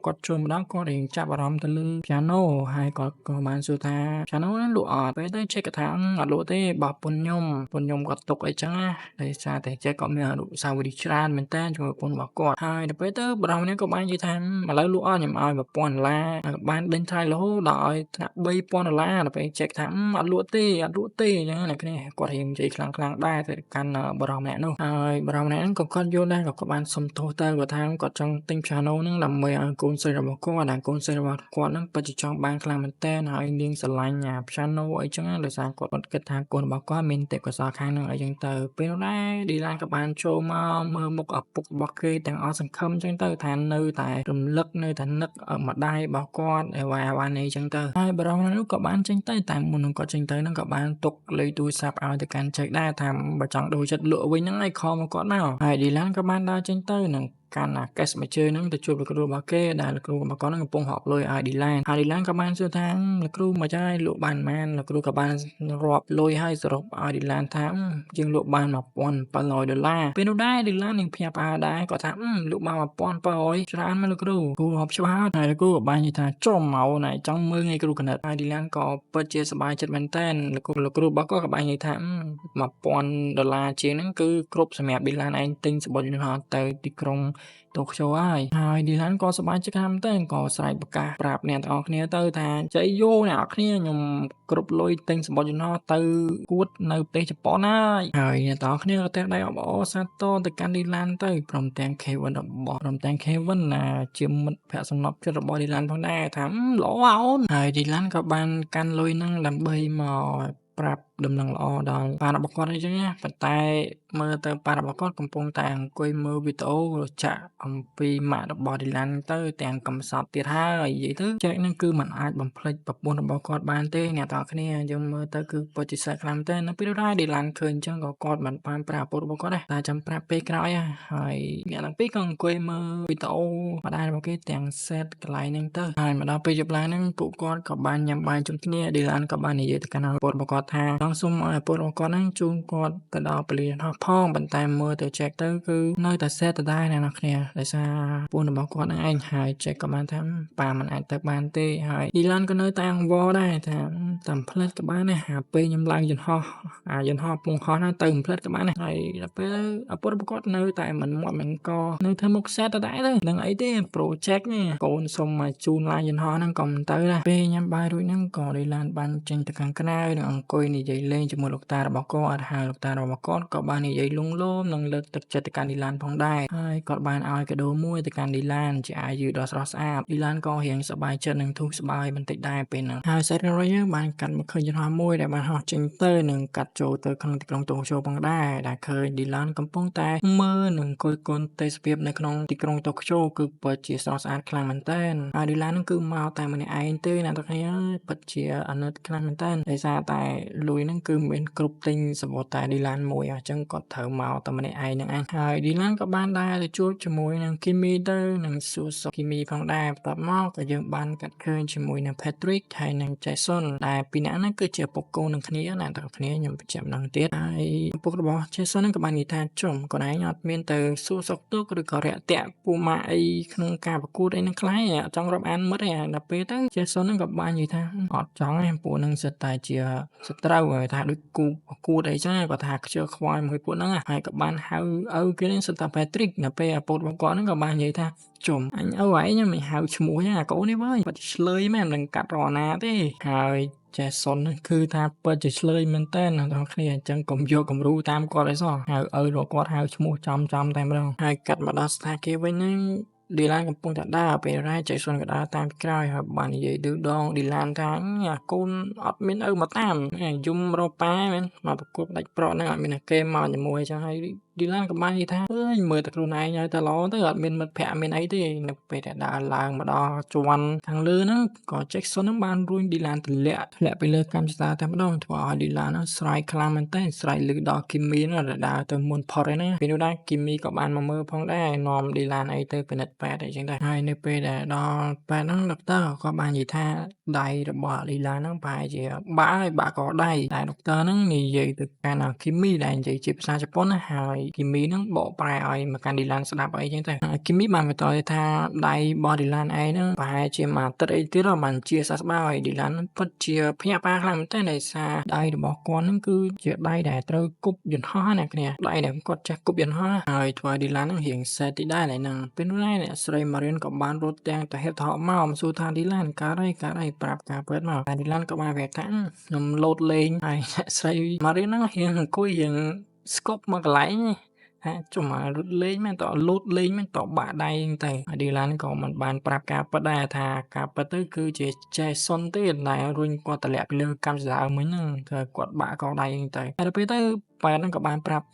គាត់ចូលមកដល់គាត់រៀងចាប់អារម្មណ៍ទៅលើ piano ហើយគាត់ក៏បានសួរថា piano ហ្នឹងលក់អត់ពេលទៅ Jack ក៏ថាអត់លក់ទេបោះពុនខ្ញុំគាត់ទុកអីចឹងដោយសារតែ Jack ក៏មានអនុស្សាវរីយ៍ច្រើនមែនតើជាមួយប្រពន្ធរបស់គាត់ហើយដល់ពេលទៅបរិសម្នាក់ក៏បាននិយាយថាឥឡូវលក់អត់ខ្ញុំឲ្យ$1000ហើយបានដេញថ្លៃរហូតដល់ឲ្យថ្នាក់$3000ដល់ពេល Jack ថាអត់លក់ទេអញ្ចឹងអ្នកគ្នាគាត់រៀងនិយាយខ្លាំងដែរទៅកាន់បរិសម្នាក់នោះហើយបរិសម្នាក់ហ្នឹងក៏គាត់យល់ដែរក៏គាត់បានសុំទោសទៅគាត់ថាគាត់ចង់ទិញ piano ហ្នឹងដើម្បីឲ្យកូនស្រីរបស់គាត់ដែលកូនស្រីរបស់គាត់ហ្នឹងពិតជាចង់បានខ្លាំងមែនតើហើយនាងស្រឡាញ់អា piano អីចឹងដោយសារគាត់គិតថាកូនរបស់គាត់មានទេពកោសល្យខាងហ្នឹងអីចឹងទៅពេលនោះដែរ Dylan ក៏បានចូលមកមើលមុខឪពុករបស់គេទាំងអស់សង្ឃឹមចឹងទៅថានៅតែរំលឹកនៅតែនឹកម្ដាយរបស់គាត់អីវ៉ាន់អីចឹងទៅហើយបរិសម្នាក់នោះក៏បានចេញទៅតែមុននឹងគាត់ចេញទៅហ្នឹងក៏បានទុកលេខទូរស័ព្ទឲ្យទៅកាន់ Jack ដែរថាបើចង់ដូរចិត្តលក់វិញហ្នឹងឲ្យខលមកគាត់មកហើយ Dylan ក៏បានដើរចេញទៅនឹងកាន់អាកេសមួយជើងហ្នឹងទៅជួបលោកគ្រូរបស់គេដែលលោកគ្រូរបស់គាត់ហ្នឹងកំពុងរកលុយឲ្យ Dylan ហើយ Dylan ក៏បានសួរថាលោកគ្រូមកចាយលក់បានប៉ុន្មានលោកគ្រូក៏បានរាប់លុយឲ្យសរុបឲ្យ Dylan ថាយើងលក់បាន$1700ពេលនោះដែរ Dylan នឹងភ្ញាក់ផ្អើលដែរគាត់ថាលក់បាន$1700ច្រើនមែនលោកគ្រូរាប់ច្បាស់ហើយលោកគ្រូក៏បាននិយាយថាចុះមកណែចង់មើលថ្ងៃគ្រូកណិតហើយ Dylan ក៏ពិតជាសប្បាយចិត្តមែនតើលោកគ្រូរបស់គាត់ក៏បាននិយាយថា$1000ជាងហ្នឹងគឺគ្រប់សម្រាប់ Dylan ឯងទិញសំបុត្រយន្តហោះទៅទីក្រុង Tokyo ហើយ Dylan ក៏សប្បាយចិត្តខ្លាំងមែនទែនក៏ស្រែកប្រកាសប្រាប់អ្នកទាំងអស់គ្នាទៅថាចៃយ៉ូអ្នកនរគ្នាខ្ញុំគ្រប់លុយទិញសំបុត្រយន្តហោះទៅគួតនៅប្រទេសជប៉ុនហើយអ្នកទាំងអស់គ្នាក៏ទះដៃអបអរសាទរទៅកាន់ Dylan ទៅព្រមទាំង Kevin ជាមិត្តភក្តិសំណប់ចិត្តរបស់ Dylan ផងដែរថាល្អអូនហើយ Dylan ក៏បានកាន់លុយហ្នឹងដើម្បីមកប្រាប់ដំណឹងល្អដល់ប៉ារបស់គាត់អីចឹងណាប៉ុន្តែមើលទៅប៉ារបស់គាត់កំពុងតែអង្គុយមើលវីដេអូចាក់អំពីម៉ាក់របស់ Dylan ទៅទាំងកំសត់ទៀតហើយនិយាយទៅចែកហ្នឹងគឺมันអាចបំភ្លេចប្រពន្ធរបស់គាត់បានទេអ្នកទាំងគ្នាយើងមើលទៅគឺពិតជាសែកខ្លាំងតែនៅពេលដែល Dylan ឃើញអញ្ចឹងក៏គាត់មិនបានប្រាប់ឪពុករបស់គាត់ដែរតែចាំប្រាប់ពេលក្រោយហើយអ្នកទាំងពីរក៏អង្គុយមើលវីដេអូម្ដាយរបស់គេទាំងសេតកន្លែងហ្នឹងទៅហើយមកដល់ពេលយប់ឡើងហ្នឹងពួកគាត់ក៏បានញ៉ាំបាយជុំគ្នា Dylan ក៏បាននិយាយទៅកាន់ឪពុករបស់គាត់ថាចង់សុំឲ្យឪពុករបស់គាត់ហ្នឹងជូនគាត់ទៅដល់ពលិយន្តហោះផងប៉ុន្តែមើលទៅ Jack ទៅគឺនៅតែសេតដដែលអ្នកនរគ្នាដោយសារពូនរបស់គាត់ហ្នឹងឯងហើយ Jack ក៏បានថាប៉ាមិនអាចទៅបានទេហើយ Dylan ក៏នៅតែអង្វរដែរថាតាមផ្លេតក៏បានដែរហើយពេលខ្ញុំឡើងយន្តហោះយន្តហោះពងហោះហ្នឹងទៅផ្លេតក៏បានដែរហើយដល់ពេលឪពុករបស់គាត់នៅតែមិនមាត់មិនកនៅធ្វើមុខសេតដដែលទៅនឹងអីទេ project នេះកូនសុំមកជូនឡើងយន្តហោះហ្នឹងក៏មិនទៅដែរពេលញ៉ាំបាយរួចហ្នឹងក៏ Dylan បានចេញទៅខាងក្រៅនិងអង្គុយនិយាយលេងជាមួយលោកតារបស់គាត់ហើយលោកតារបស់គាត់ក៏បាននិយាយលងលោមនិងលើកទឹកចិត្តទៅកាន់ Dylan ផងដែរហើយគាត់បានឲ្យកាដូមួយទៅកាន់ Dylan ជាអាវយឺតដ៏ស្រស់ស្អាត Dylan ក៏រៀងសប្បាយចិត្តនិងធូរស្បើយបន្តិចដែរពេលហ្នឹងហើយ Siren Warrior បានកាត់មកឃើញយន្តហោះមួយដែលបានហោះចេញទៅនិងកាត់ចូលទៅក្នុងទីក្រុងតូក្យូផងដែរដែលឃើញ Dylan កំពុងតែមើលនិងអង្គុយគន់ទេសភាពនៅក្នុងទីក្រុងតូក្យូគឺពិតជាស្រស់ស្អាតខ្លាំងមែនទែនហើយ Dylan ហ្នឹងគឺមកតែម្នាក់ឯងទេអ្នកទាំងគ្នាពិតជាអាណិតខ្លាំងមែនទែនដោយសារតែលុយហ្នឹងគឺមានគ្រប់ទិញសំបុត្រតែ Dylan មួយអញ្ចឹងគាត់ត្រូវមកតែម្នាក់ឯងហ្នឹងហើយ Dylan ក៏បានដែរទៅជួបជាមួយនឹង Kimmy ទៅនិងសួរសុខ Kimmy ផងដែរបន្ទាប់មកក៏យើងបានកាត់ឃើញជាមួយនឹង Patrick ហើយនិង Jason ដែលពីរនាក់ហ្នឹងគឺជាពុកកូននឹងគ្នាណាតែគ្នាខ្ញុំបញ្ជាក់ម្ដងទៀតហើយពុករបស់ Jason ហ្នឹងក៏បាននិយាយថាចុំខ្លួនឯងអត់មានទៅសួរសុខទុក្ខឬក៏រាក់ទាក់ពូម៉ាក់អីក្នុងការប្រកួតអីហ្នឹងខ្លះអត់ចង់រាប់អានមិត្តទេដល់ពេលទៅ Jason ហ្នឹងក៏បាននិយាយថាអត់ចង់ទេពួកហ្នឹងសិតតែជាសត្រូវហើយថាដូចគូប្រកួតអីចឹងគាត់ថាខ្ជិលខ្វាយមួយពួកហ្នឹងហើយក៏បានហៅឪគេហ្នឹងសិតតែ Patrick ដល់ពេលឪពុករបស់គាត់ហ្នឹងក៏បាននិយាយថាជុំអញឪឯងមិនហៅឈ្មោះអាកូននេះវើយបាត់ឆ្លើយមែនមិនកាត់រណាទេហើយ Jason ហ្នឹងគឺថាពិតជាឆ្លើយមែនតើអ្នកនរគ្នាអញ្ចឹងកុំយកគំរូតាមគាត់អីសោះហៅឪរបស់គាត់ហៅឈ្មោះចំតែម្ដងហើយកាត់មកដល់ស្ថានភាពវិញហ្នឹងDylan កំពុងតែដើរពេលរ៉ែ Jason ក៏ដើរតាមពីក្រោយហើយបាននិយាយឌឺដង Dylan ថាអាកូនអត់មានឪមកតាមយំរកប៉ាមែនមកប្រកួតដាច់ប្រក់ហ្នឹងអត់មានគេមកជាមួយអញ្ចឹងហើយ Dylan ក៏បាននិយាយថាអើយមើលតែខ្លួនឯងហើយតែល្អទៅអត់មានមិត្តភក្តិមានអីទេនៅពេលដែលដើរឡើងមកដល់ជាន់ខាងលើហ្នឹងក៏ Jackson ហ្នឹងបានរួញ Dylan ធ្លាក់ពីលើកម្មស្តាតែម្ដងធ្វើឲ្យ Dylan ហ្នឹងស្រែកខ្លាំងមែនតើស្រែកលឺដល់ Kimmy ហ្នឹងដែលដើរទៅមុនផុតឯណាពេលនោះដែរ Kimmy ក៏បានមកមើលផងដែរនាំ Dylan អីទៅពិនិត្យពេទ្យអីចឹងដែរហើយនៅពេលដែលដល់ពេទ្យហ្នឹងដុកទ័រក៏បាននិយាយថាដៃរបស់ Dylan ហ្នឹងប្រហែលជាបាក់កដៃតែដុកទ័រហ្នឹងនិយាយទៅកាន់ Kimmy ដែលនិយាយជាភាសាជប៉ុនណាហើយ Kimmy ហ្នឹងបកប្រែឲ្យមកកាន់ Dylan ស្ដាប់អីចឹងទៅហើយ Kimmy បានបន្តថាដៃរបស់ Dylan ឯងហ្នឹងប្រហែលជាមួយអាទិត្យអីទៀតបានជាសះស្បើយ Dylan ហ្នឹងពិតជាភ្ញាក់ផ្អើលខ្លាំងមែនទែនដោយសារដៃរបស់គាត់ហ្នឹងគឺជាដៃដែលត្រូវគប់យន្តហោះណាគ្នាដៃដែលគាត់ចេះគប់យន្តហោះហើយធ្វើឲ្យ Dylan ហ្នឹងរៀងសេតតិចដែរហ្នឹងពេលនោះដែរអ្នកស្រី Marion ក៏បានរត់ទាំងទៅហេតុថោមកសួរថា Dylan កើតអីប្រាប់ការពិតមកតែ Dylan ក៏បានប្រាប់ថាខ្ញុំលោតលេងហើយអ្នកស្រី Marion ហ្នឹងរៀងអង្គុយរៀងស្គប់មកកន្លែងថាចុះមករត់លេងមែនតើលោតលេងមែនតើបាក់ដៃហ្នឹងទៅហើយ Dylan ក៏មិនបានប្រាប់ការពិតដែរថាការពិតទៅគឺជា Jason ទេដែលរុញគាត់តម្លាក់ពីលើកម្មស្ដារមិញហ្នឹងធ្វើគាត់បាក់កដៃហ្នឹងទៅហើយដល់ពេលទៅប៉ែតហ្នឹងក៏បានប្រាប់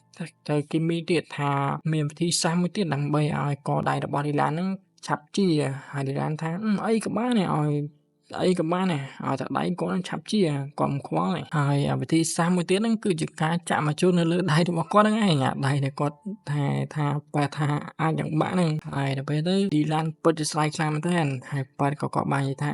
ទៅ Kimmy ទៀតថាមានវិធីសាស្ត្រមួយទៀតដើម្បីឲ្យកដៃរបស់ Dylan ហ្នឹងឆាប់ជាហើយ Dylan ថាអីក៏បានដែរឲ្យតែដៃគាត់នឹងឆាប់ជាគាត់មិនខ្វល់ទេហើយវិធីសាស្ត្រមួយទៀតហ្នឹងគឺជាការចាក់មកជូននៅលើដៃរបស់គាត់ហ្នឹងឯងដៃដែលគាត់ថាបែរថាអាចនឹងបាក់ហ្នឹងហើយដល់ពេលទៅ Dylan ពិតជាស្រែកខ្លាំងមែនទែនហើយប៉ែតក៏គាត់បាននិយាយថា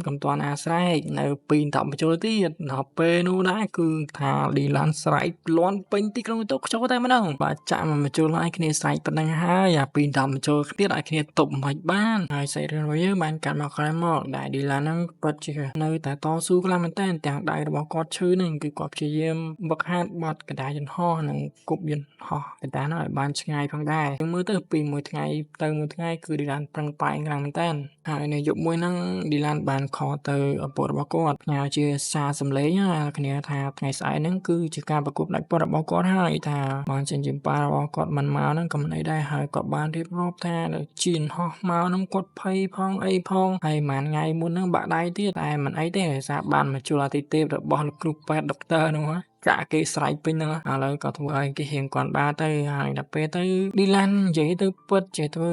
កុំតាន់អាស្រែកនៅ2 10បញ្ចូលទៀតដល់ពេលនោះដែរគឺថា Dylan ស្រែកលាន់ពេញទីក្រុងតូក្យូតែម្ដងបាទចាក់មកបញ្ចូលឲ្យគ្នាស្រែកប៉ុណ្ណឹងហើយអា2 10បញ្ចូលទៀតឲ្យគ្នាទប់មិនបានហើយ Siren Warrior បានកាត់មកក្រោយមកដែល Dylan ហ្នឹង ពិតជានៅតែតស៊ូខ្លាំងមែនទែនទាំងដៃរបស់គាត់ឈឺនឹងគឺគាត់ព្យាយាមហ្វឹកហាត់បត់កណ្តាលយន្តហោះនិងគប់យន្តហោះកណ្តាលនោះឲ្យបានឆ្ងាយផងដែរយើងមើលទៅពីមួយថ្ងៃទៅមួយថ្ងៃគឺ Dylan ប្រឹងប្រែងខ្លាំងមែនទែនហើយនៅយប់មួយហ្នឹង Dylan បានខលទៅឪពុករបស់គាត់ផ្ញើជាសារសម្លេងគ្នាថាថ្ងៃស្អែកហ្នឹងគឺជាការប្រកួតផ្ដាច់ពត់របស់គាត់ហើយថាបានចេញជាប៉ារបស់គាត់មិនមកហ្នឹងក៏មិនអីដែរហើយគាត់បានរៀបរាប់ថាជិះយន្តហោះមកហ្នឹងគាត់ភ័យផងអីផងហើយប្រហែលថ្ងៃមុនហ្នឹងបាក់ដៃទៀតតែមិនអីទេដោយសារបានមកជួលអាទិទេពរបស់លោកគ្រូពេទ្យដុកទ័រនោះចាក់គេស្រែកពេញហ្នឹងឥឡូវក៏ធ្វើឲ្យគេរៀងគាត់បានទៅហើយដល់ពេលទៅ Dylan និយាយទៅពិតជាធ្វើ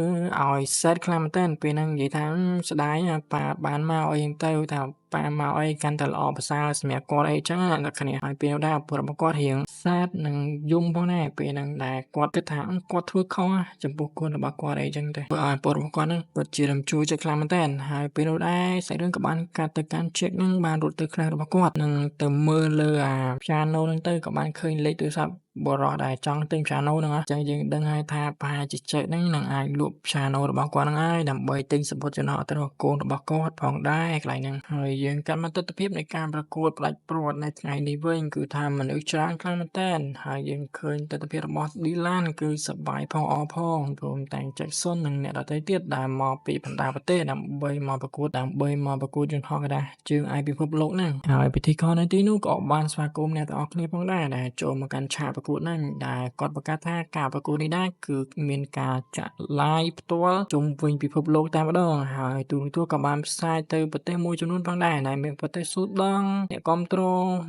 ឲ្យសេតខ្លាំងមែនទែនពេលហ្នឹងនិយាយថាស្ដាយប៉ាបានមកអីហ្នឹងទៅថាប៉ាមកអីកាន់តែល្អប្រសើរសម្រាប់គាត់អីចឹងអ្នកគ្នាហើយពេលនោះដែរឪពុករបស់គាត់រៀងសេតនិងយំផងដែរពេលហ្នឹងដែលគាត់គិតថាគាត់ធ្វើខុសចំពោះកូនរបស់គាត់អីចឹងទៅធ្វើឲ្យឪពុករបស់គាត់ហ្នឹងពិតជារំជួលចិត្តខ្លាំងមែនទែនហើយពេលនោះដែរសាច់រឿងក៏បានកាត់ទៅកាន់ Jack ហ្នឹងបានរត់ទៅខ្លះរបស់គាត់នឹងទៅមើលលើអា piano ហ្នឹងទៅក៏បានឃើញលេខទូរស័ព្ទបុរសដែលចង់ទិញ piano ហ្នឹងអញ្ចឹងយើងដឹងហើយថាប្រហែលជា Jack ហ្នឹងនឹងអាចលក់ piano របស់គាត់ហ្នឹងហើយដើម្បីទិញសំបុត្រចំណោទទៅរកកូនរបស់គាត់ផងដែរកន្លែងហ្នឹងហើយយើងកាន់មកទស្សនវិជ្ជានៃការប្រកួតផ្ដាច់ព្រាត់នៅថ្ងៃនេះវិញគឺថាមនុស្សច្រើនខ្លាំងមែនទែនហើយយើងឃើញទស្សនវិជ្ជារបស់ Dylan គឺសប្បាយផងអរផងព្រមទាំង Jackson និងអ្នកដទៃទៀតដែលមកពីបណ្ដាប្រទេសដើម្បីមកប្រកួតយន្តហោះកណ្ដាលជើងឯពិភពលោកហ្នឹងហើយពិធីករនៅទីនោះក៏បានស្វាគមន៍អ្នកទាំងអស់គ្នាផងដែរដែលចូលមកកាន់ឆាកប្រកួតហ្នឹងដែលគាត់ប្រកាសថាការប្រកួតនេះដែរគឺមានការចាក់ live ផ្ទាល់ជុំវិញពិភពលោកតែម្ដងហើយទូរទស្សន៍ក៏បានផ្សាយទៅប្រទេសមួយចំនួនផងដែរដែលមានប្រទេសស៊ូដង់អ្នកគាំទ្រ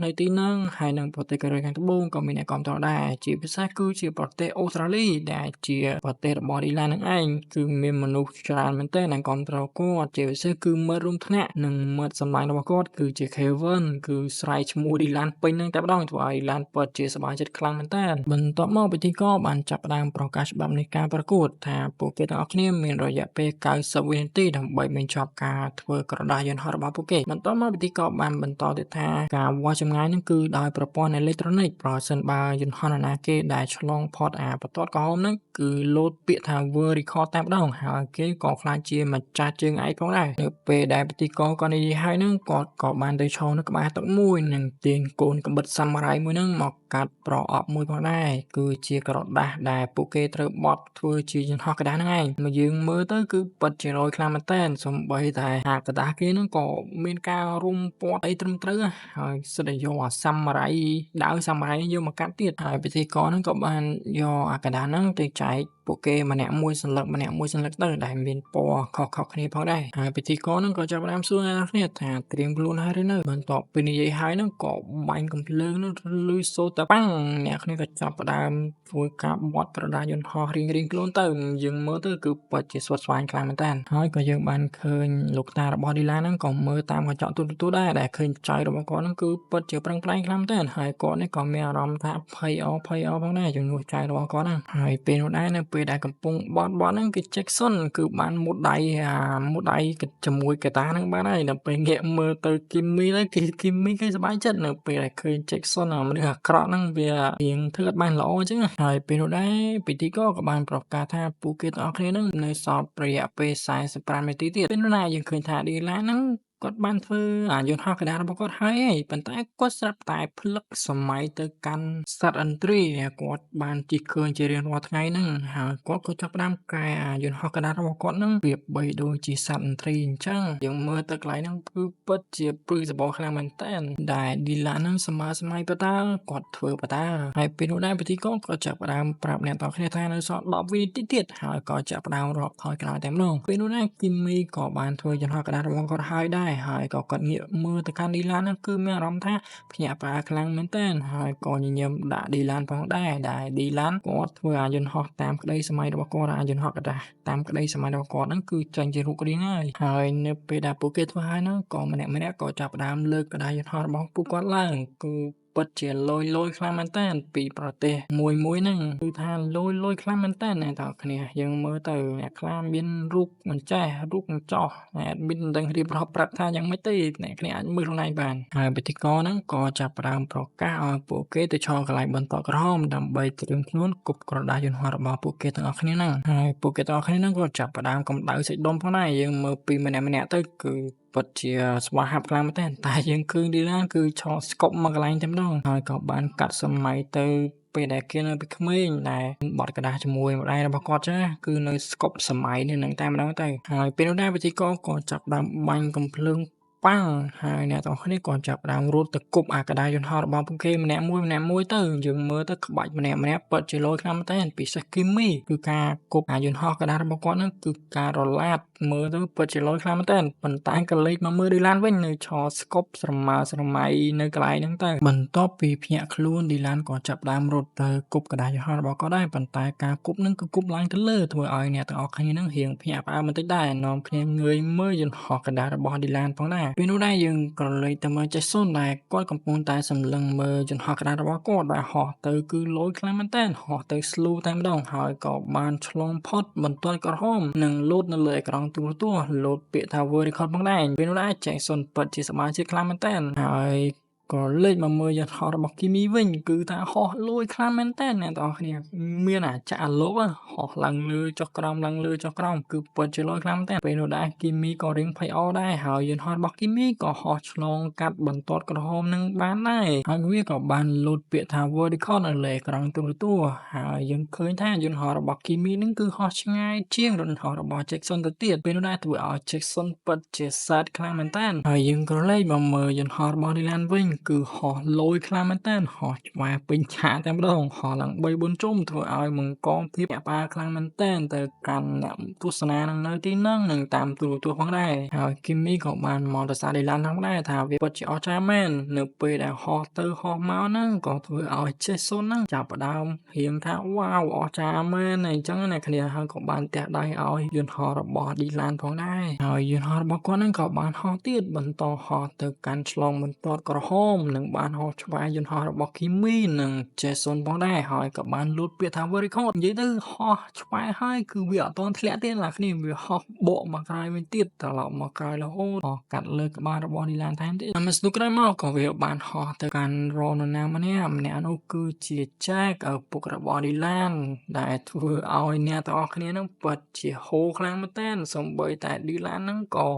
នៅទីហ្នឹងហើយនិងប្រទេសកូរ៉េខាងត្បូងក៏មានអ្នកគាំទ្រដែរជាពិសេសគឺជាប្រទេសអូស្ត្រាលីដែលជាប្រទេសរបស់ Dylan ហ្នឹងឯងគឺមានមនុស្សច្រើនមែនទែនដែលគាំទ្រគាត់ជាពិសេសគឺមិត្តរួមថ្នាក់និងមិត្តសម្លាញ់របស់គាត់គឺជា Kevin គឺស្រែកឈ្មោះ Dylan ពេញហ្នឹងតែម្ដងធ្វើឲ្យ Dylan ពិតជាសប្បាយចិត្តខ្លាំងមែនទែនបន្ទាប់មកពិធីករបានចាប់ផ្ដើមប្រកាសច្បាប់នៃការប្រកួតថាពួកគេទាំងអស់គ្នាមានរយៈពេល90វិនាទីដើម្បីបញ្ចប់ការធ្វើក្រដាសយន្តហោះរបស់ពួកគេបន្ទាប់មកពិធីករបានបន្តទៀតថាការវាស់ចម្ងាយហ្នឹងគឺដោយប្រព័ន្ធអេឡិចត្រូនិកប្រសិនបើយន្តហោះណាគេដែលឆ្លងផុតបន្ទាត់ក្រហមហ្នឹងគឺលោតពាក្យថា World Record តែម្ដងហើយគេក៏ខ្លាចជាម្ចាស់ជើងឯកផងដែរនៅពេលដែលពិធីករក៏និយាយហើយហ្នឹងគាត់ក៏បានទៅឈរនៅក្បែរទឹកមួយនិងទាញកូនកាំបិតសាម៉ារ៉ៃមួយហ្នឹងមកកាត់ប្រអប់មួយផងដែរគឺជាក្រដាសដែលពួកគេត្រូវបត់ធ្វើជាយន្តហោះកណ្ដាស់ហ្នឹងឯងមកយើងមើលទៅគឺពិតជារយខ្លាំងមែនទែនសូម្បីតែអាក្រដាសគេហ្នឹងក៏មានការរុំព័ទ្ធអីត្រឹមត្រូវហើយសិតតែយកអាសាម៉ារ៉ៃដាវសាម៉ារ៉ៃយកមកកាត់ទៀតហើយពិធីករហ្នឹងក៏បានយកអាក្រដាសហ្នឹងទៅចែកពួកគេម្នាក់មួយសន្លឹកទៅដែលមានពណ៌ខុសៗគ្នាផងដែរហើយពិធីករហ្នឹងក៏ចាប់ផ្ដើមសួរអ្នកគ្នាថាត្រៀមខ្លួនហើយឬនៅបន្ទាប់ពីនិយាយហើយហ្នឹងក៏បាញ់កំភ្លើងហ្នឹងលឺសូរតែប៉ាំងអ្នកគ្នាក៏ចាប់ផ្ដើមធ្វើការបត់ក្រដាសយន្តហោះរៀងៗខ្លួនទៅយើងមើលទៅគឺពិតជាស្វិតស្វាញខ្លាំងមែនតើហើយក៏យើងបានឃើញលោកតារបស់ Dylan ហ្នឹងក៏មើលតាមកញ្ចក់ទូរទស្សន៍ដែរដែលឃើញចៅរបស់គាត់ហ្នឹងគឺពិតជាប្រឹងប្រែងខ្លាំងមែនតើហើយគាត់នេះក៏មានអារម្មណ៍ថាភ័យអផងដែរជំនួសចៅរបស់គាត់ហ្នឹងហើយពេលនោះដែរនៅពេលដែលកំពុងបត់ហ្នឹងគឺ Jackson គឺបានមុតដៃជាមួយកតាហ្នឹងបានហើយដល់ពេលងាកមើលទៅ Kimmy ទៅគឺ Kimmy គេសប្បាយចិត្តនៅពេលដែលឃើញ Jackson មនុស្សអាក្រក់ហ្នឹងវារៀងធ្វើអត់បានល្អអញ្ចឹងហើយពេលនោះដែរពិធីករក៏បានប្រកាសថាពួកគេទាំងអស់គ្នាហ្នឹងនៅសល់រយៈពេល45នាទីទៀតពេលនោះដែរយើងឃើញថា Dylan ហ្នឹងគាត់បានធ្វើយន្តហោះកណ្ដាលរបស់គាត់ហើយប៉ុន្តែគាត់ស្រាប់តែភ្លឹកសម័យទៅកាន់សត្វឥន្ទ្រីដែលគាត់បានជិះឃើញជារៀងរាល់ថ្ងៃហ្នឹងហើយគាត់ក៏ចាប់ផ្ដើមកែយន្តហោះកណ្ដាលរបស់គាត់ហ្នឹងវាបីដូចជាសត្វឥន្ទ្រីអញ្ចឹងយើងមើលទៅកន្លែងហ្នឹងគឺពិតជាព្រឺសម្បូរខ្លាំងមែនតើដែល Dylan ហ្នឹងសម័យបតាគាត់ធ្វើបតាហើយពេលនោះដែរពិធីករក៏ចាប់ផ្ដើមប្រាប់អ្នកទាំងគ្នាថានៅសល់10វិនាទីទៀតហើយក៏ចាប់ផ្ដើមរាប់ថយក្រោយតែម្ដងពេលនោះដែរ Kimmy ក៏បានធ្វើយន្តហោះកណ្ដាលរបស់គាត់ហើយដែរហើយក៏គាត់ងាកមើលទៅកាន់ Dylan ហ្នឹងគឺមានអារម្មណ៍ថាភ្ញាក់ផ្អើលខ្លាំងមែនទែនហើយក៏ញញឹមដាក់ Dylan ផងដែរដែល Dylan គាត់ធ្វើយន្តហោះតាមក្តីសម័យរបស់គាត់យន្តហោះកណ្ដាស់តាមក្តីសម័យរបស់គាត់ហ្នឹងគឺចាញ់ជារូបរាងហើយនៅពេលដែលពួកគេធ្វើហើយហ្នឹងក៏ម្នាក់ក៏ចាប់ផ្ដើមលើកក្តារយន្តហោះរបស់ពួកគាត់ឡើងគឺពិតជាលយខ្លាំងមែនតើពីប្រទេសមួយហ្នឹងគឺថាលយខ្លាំងមែនតើអ្នកទាំងគ្នាយើងមើលទៅអ្នកខ្លះមានរូបមិនចេះរូបមិនចោះadmin មិនដឹងរៀបរាប់ប្រាប់ថាយ៉ាងម៉េចទេអ្នកគ្នាអាចមើលខ្លួនឯងបានហើយពិធីករហ្នឹងក៏ចាប់ផ្ដើមប្រកាសឲ្យពួកគេទៅឈរកន្លែងបន្ទាត់ក្រហមដើម្បីត្រៀមខ្លួនគប់ក្រដាសយន្តហោះរបស់ពួកគេទាំងអស់គ្នាហ្នឹងហើយពួកគេទាំងអស់គ្នាហ្នឹងក៏ចាប់ផ្ដើមកម្ដៅសាច់ដុំផងដែរយើងមើលពីម្នាក់ទៅគឺ ពិតជាស្វាហាប់ខ្លាំងមែនទែនតែយើងឃើញឌីឡានគឺឆោតស្កប់មកកន្លែងតែម្ដងហើយក៏បានកាត់សម័យទៅពេលដែលគេនៅពីក្មេងដែលបត់ក្តារជាមួយម្ដាយរបស់គាត់ចឹងណាគឺនៅស្កប់សម័យនេះនឹងតែម្ដងទៅហើយពេលនោះដែរវិធីករក៏ចាប់ផ្ដើមបាញ់កំភ្លើងប៉ាំងហើយអ្នកទាំងអស់គ្នាក៏ចាប់ផ្ដើមរត់ទៅគប់អាក្តារយន្តហោះរបស់ពួកគេម្នាក់មួយទៅយើងមើលទៅក្បាច់ម្នាក់ពិតជាលយខ្លាំងមែនទែនពិសេសគីមីគឺការគប់អាយន្តហោះក្តាររបស់គាត់ហ្នឹងគឺការរលាត់មើលទៅពិតជាលយខ្លាំងមែនទែនប៉ុន្តែក៏លេចមកមើលឌីឡានវិញនៅឆោតស្កប់ស្រមើស្រមៃនៅកន្លែងហ្នឹងទៅបន្ទាប់ពីភ្ញាក់ខ្លួនឌីឡានក៏ចាប់ផ្ដើមរត់ទៅគប់ក្តារយន្តហោះរបស់គាត់ដែរប៉ុន្តែការគប់ហ្នឹងគឺគប់ឡើងទៅលើធ្វើឲ្យអ្នកទាំងអស់គ្នាហ្នឹងរៀងភ្ញាក់ផ្អើលបន្តិចដែរនាំគ្នាងើយមើលយន្តហោះក្តាររបស់ឌីឡានផងដែរពេលនោះដែរយើងក៏លេចទៅមើលចេះសុនដែលគាត់កំពុងតែសម្លឹងមើលយន្តហោះក្តាររបស់គាត់ដែលហោះទៅគឺលយខ្លាំងមែនទែនហោះទៅ slow តែម្ដងហើយក៏បានឆ្លងផុតបន្ទាត់ក្រហមនិងលោតនៅលើអេក្រង់ទូរទស្សន៍លោតពាក្យថា World Record ផងដែរពេលនោះដែរចេះសុនពិតជាសប្បាយចិត្តខ្លាំងមែនទែនហើយក៏លេចមកមើលយន្តហោះរបស់គីមីវិញគឺថាហោះលយខ្លាំងមែនទែនអ្នកទាំងអស់គ្នាមានអាចអាលោកហោះឡើងលើចុះក្រោមឡើងលើចុះក្រោមគឺពិតជាលយខ្លាំងមែនទែនពេលនោះដែរគីមីក៏រៀងភ័យអរដែរហើយយន្តហោះរបស់គីមីក៏ហោះឆ្លងកាត់បន្ទាត់ក្រហមនឹងបានដែរហើយវាក៏បានលោតពាក្យថា World Record នៅលើអេក្រង់ទូរទស្សន៍ហើយយើងឃើញថាយន្តហោះរបស់គីមីនឹងគឺហោះឆ្ងាយជាងយន្តហោះរបស់ Jackson ទៅទៀតពេលនោះដែរធ្វើឲ្យ Jackson ពិតជាសែតខ្លាំងមែនទែនហើយយើងក៏លេចមកមើលយន្តហោះរបស់ Dylan វិញគឺហោះលយខ្លាំងមែនទែនហោះឆ្វែពេញឆាកតែម្ដងហោះឡើង3-4ជុំធ្វើឲ្យបង្កភាពញាក់ផ្អើលខ្លាំងមែនទែនទៅកាន់អ្នកទស្សនានឹងនៅទីហ្នឹងនិងតាមទូរទស្សន៍ផងដែរហើយគីមីក៏បានមកទៅសារ Dylan ផងដែរថាវាពិតជាអស្ចារ្យមែននៅពេលដែលហោះទៅហោះមកហ្នឹងក៏ធ្វើឲ្យ Jason ហ្នឹងចាប់ផ្ដើមរៀងថាវ៉ាវអស្ចារ្យមែនអញ្ចឹងណាគ្នាហើយក៏បានទះដៃឲ្យយន្តហោះរបស់ Dylan ផងដែរហើយយន្តហោះរបស់គាត់ហ្នឹងក៏បានហោះទៀតបន្តហោះទៅកាន់ឆ្លងបន្ទាត់ក្រហមនិងបានហោះឆ្វែយន្តហោះរបស់គីមីនិង Jason ផងដែរហើយក៏បានលូតពាក្យថា World Record និយាយទៅហោះឆ្វែងហើយគឺវាអត់ទាន់ធ្លាក់ទេណាគ្នាវាហោះបកមកក្រោយវិញទៀតត្រឡប់មកក្រោយរហូតហោះកាត់លើក្បាលរបស់ Dylan ថែមទៀតហើយមកស្ទុះក្រោយមកក៏វាបានហោះទៅកាន់រនរណាម្នាក់នោះគឺជា Jack ឪពុករបស់ Dylan ដែលធ្វើឲ្យអ្នកទាំងអស់គ្នានឹងពិតជាហូរខ្លាំងមែនទែនសូម្បីតែ Dylan ហ្នឹងក៏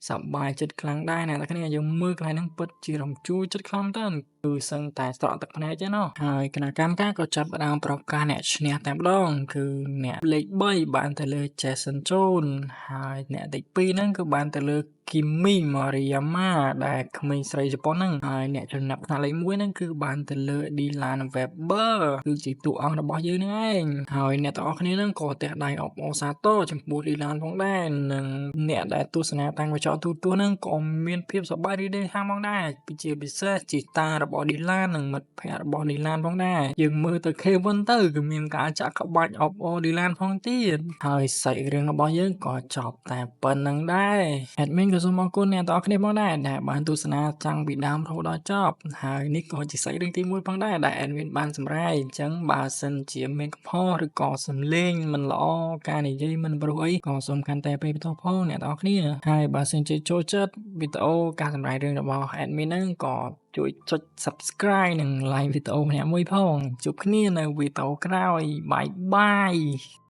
សប្បាយចិត្តខ្លាំងដែរអ្នកទាំងគ្នាយើងមើលកន្លែងហ្នឹងពិតជារំជួលចិត្តខ្លាំងមែនទែនគឺសឹងតែស្រក់ទឹកភ្នែកទេណោះហើយគណៈកម្មការក៏ចាប់ផ្ដើមប្រកាសអ្នកឈ្នះតែម្ដងគឺអ្នកលេខ3បានទៅលើ Jason Jones ហើយអ្នកលេខ2ហ្នឹងគឺបានទៅលើ Kimi Moriyama ដែលក្មេងស្រីជប៉ុនហ្នឹងហើយអ្នកចំណាប់ថ្នាក់លេខ1ហ្នឹងគឺបានទៅលើ Dylan Weber គឺជាតួអង្គរបស់យើងហ្នឹងឯងហើយអ្នកទាំងអស់គ្នាហ្នឹងក៏ទះដៃអបអរសាទរចំពោះ Dylan ផងដែរនិងអ្នកដែលទស្សនាតាំងកញ្ចក់ទូរទស្សន៍ហ្នឹងក៏មានភាពសប្បាយរីករាយខាងផងដែរជាពិសេសជាតារបស់ Dylan និងមិត្តភក្តិរបស់ Dylan ផងដែរយើងមើលទៅ Kevin ទៅគឺមានការចាក់ក្បាច់អបអរ Dylan ផងទៀតហើយសាច់រឿងរបស់យើងក៏ចប់តែប៉ុណ្្នឹងដែរ Admin ក៏សូមអរគុណអ្នកទាំងអស់គ្នាផងដែរដែលបានទស្សនាតាំងពីដើមរហូតដល់ចប់ហើយនេះក៏ជាសាច់រឿងទី1ផងដែរដែល Admin បានសម្រេចអញ្ចឹងបើសិនជាមានកំហុសឬក៏សំឡេងមិនល្អការនិយាយមិនព្រោះអីក៏សូមកាន់តែពេលបន្តផងអ្នកទាំងអស់គ្នាហើយបើសិនជាចូលចិត្តវីដេអូការសម្រេចរឿងរបស់ Admin ហ្នឹងក៏ជួយចុច Subscribe និង Like វីដេអូម្នាក់មួយផងជួបគ្នានៅវីដេអូក្រោយបាយបាយ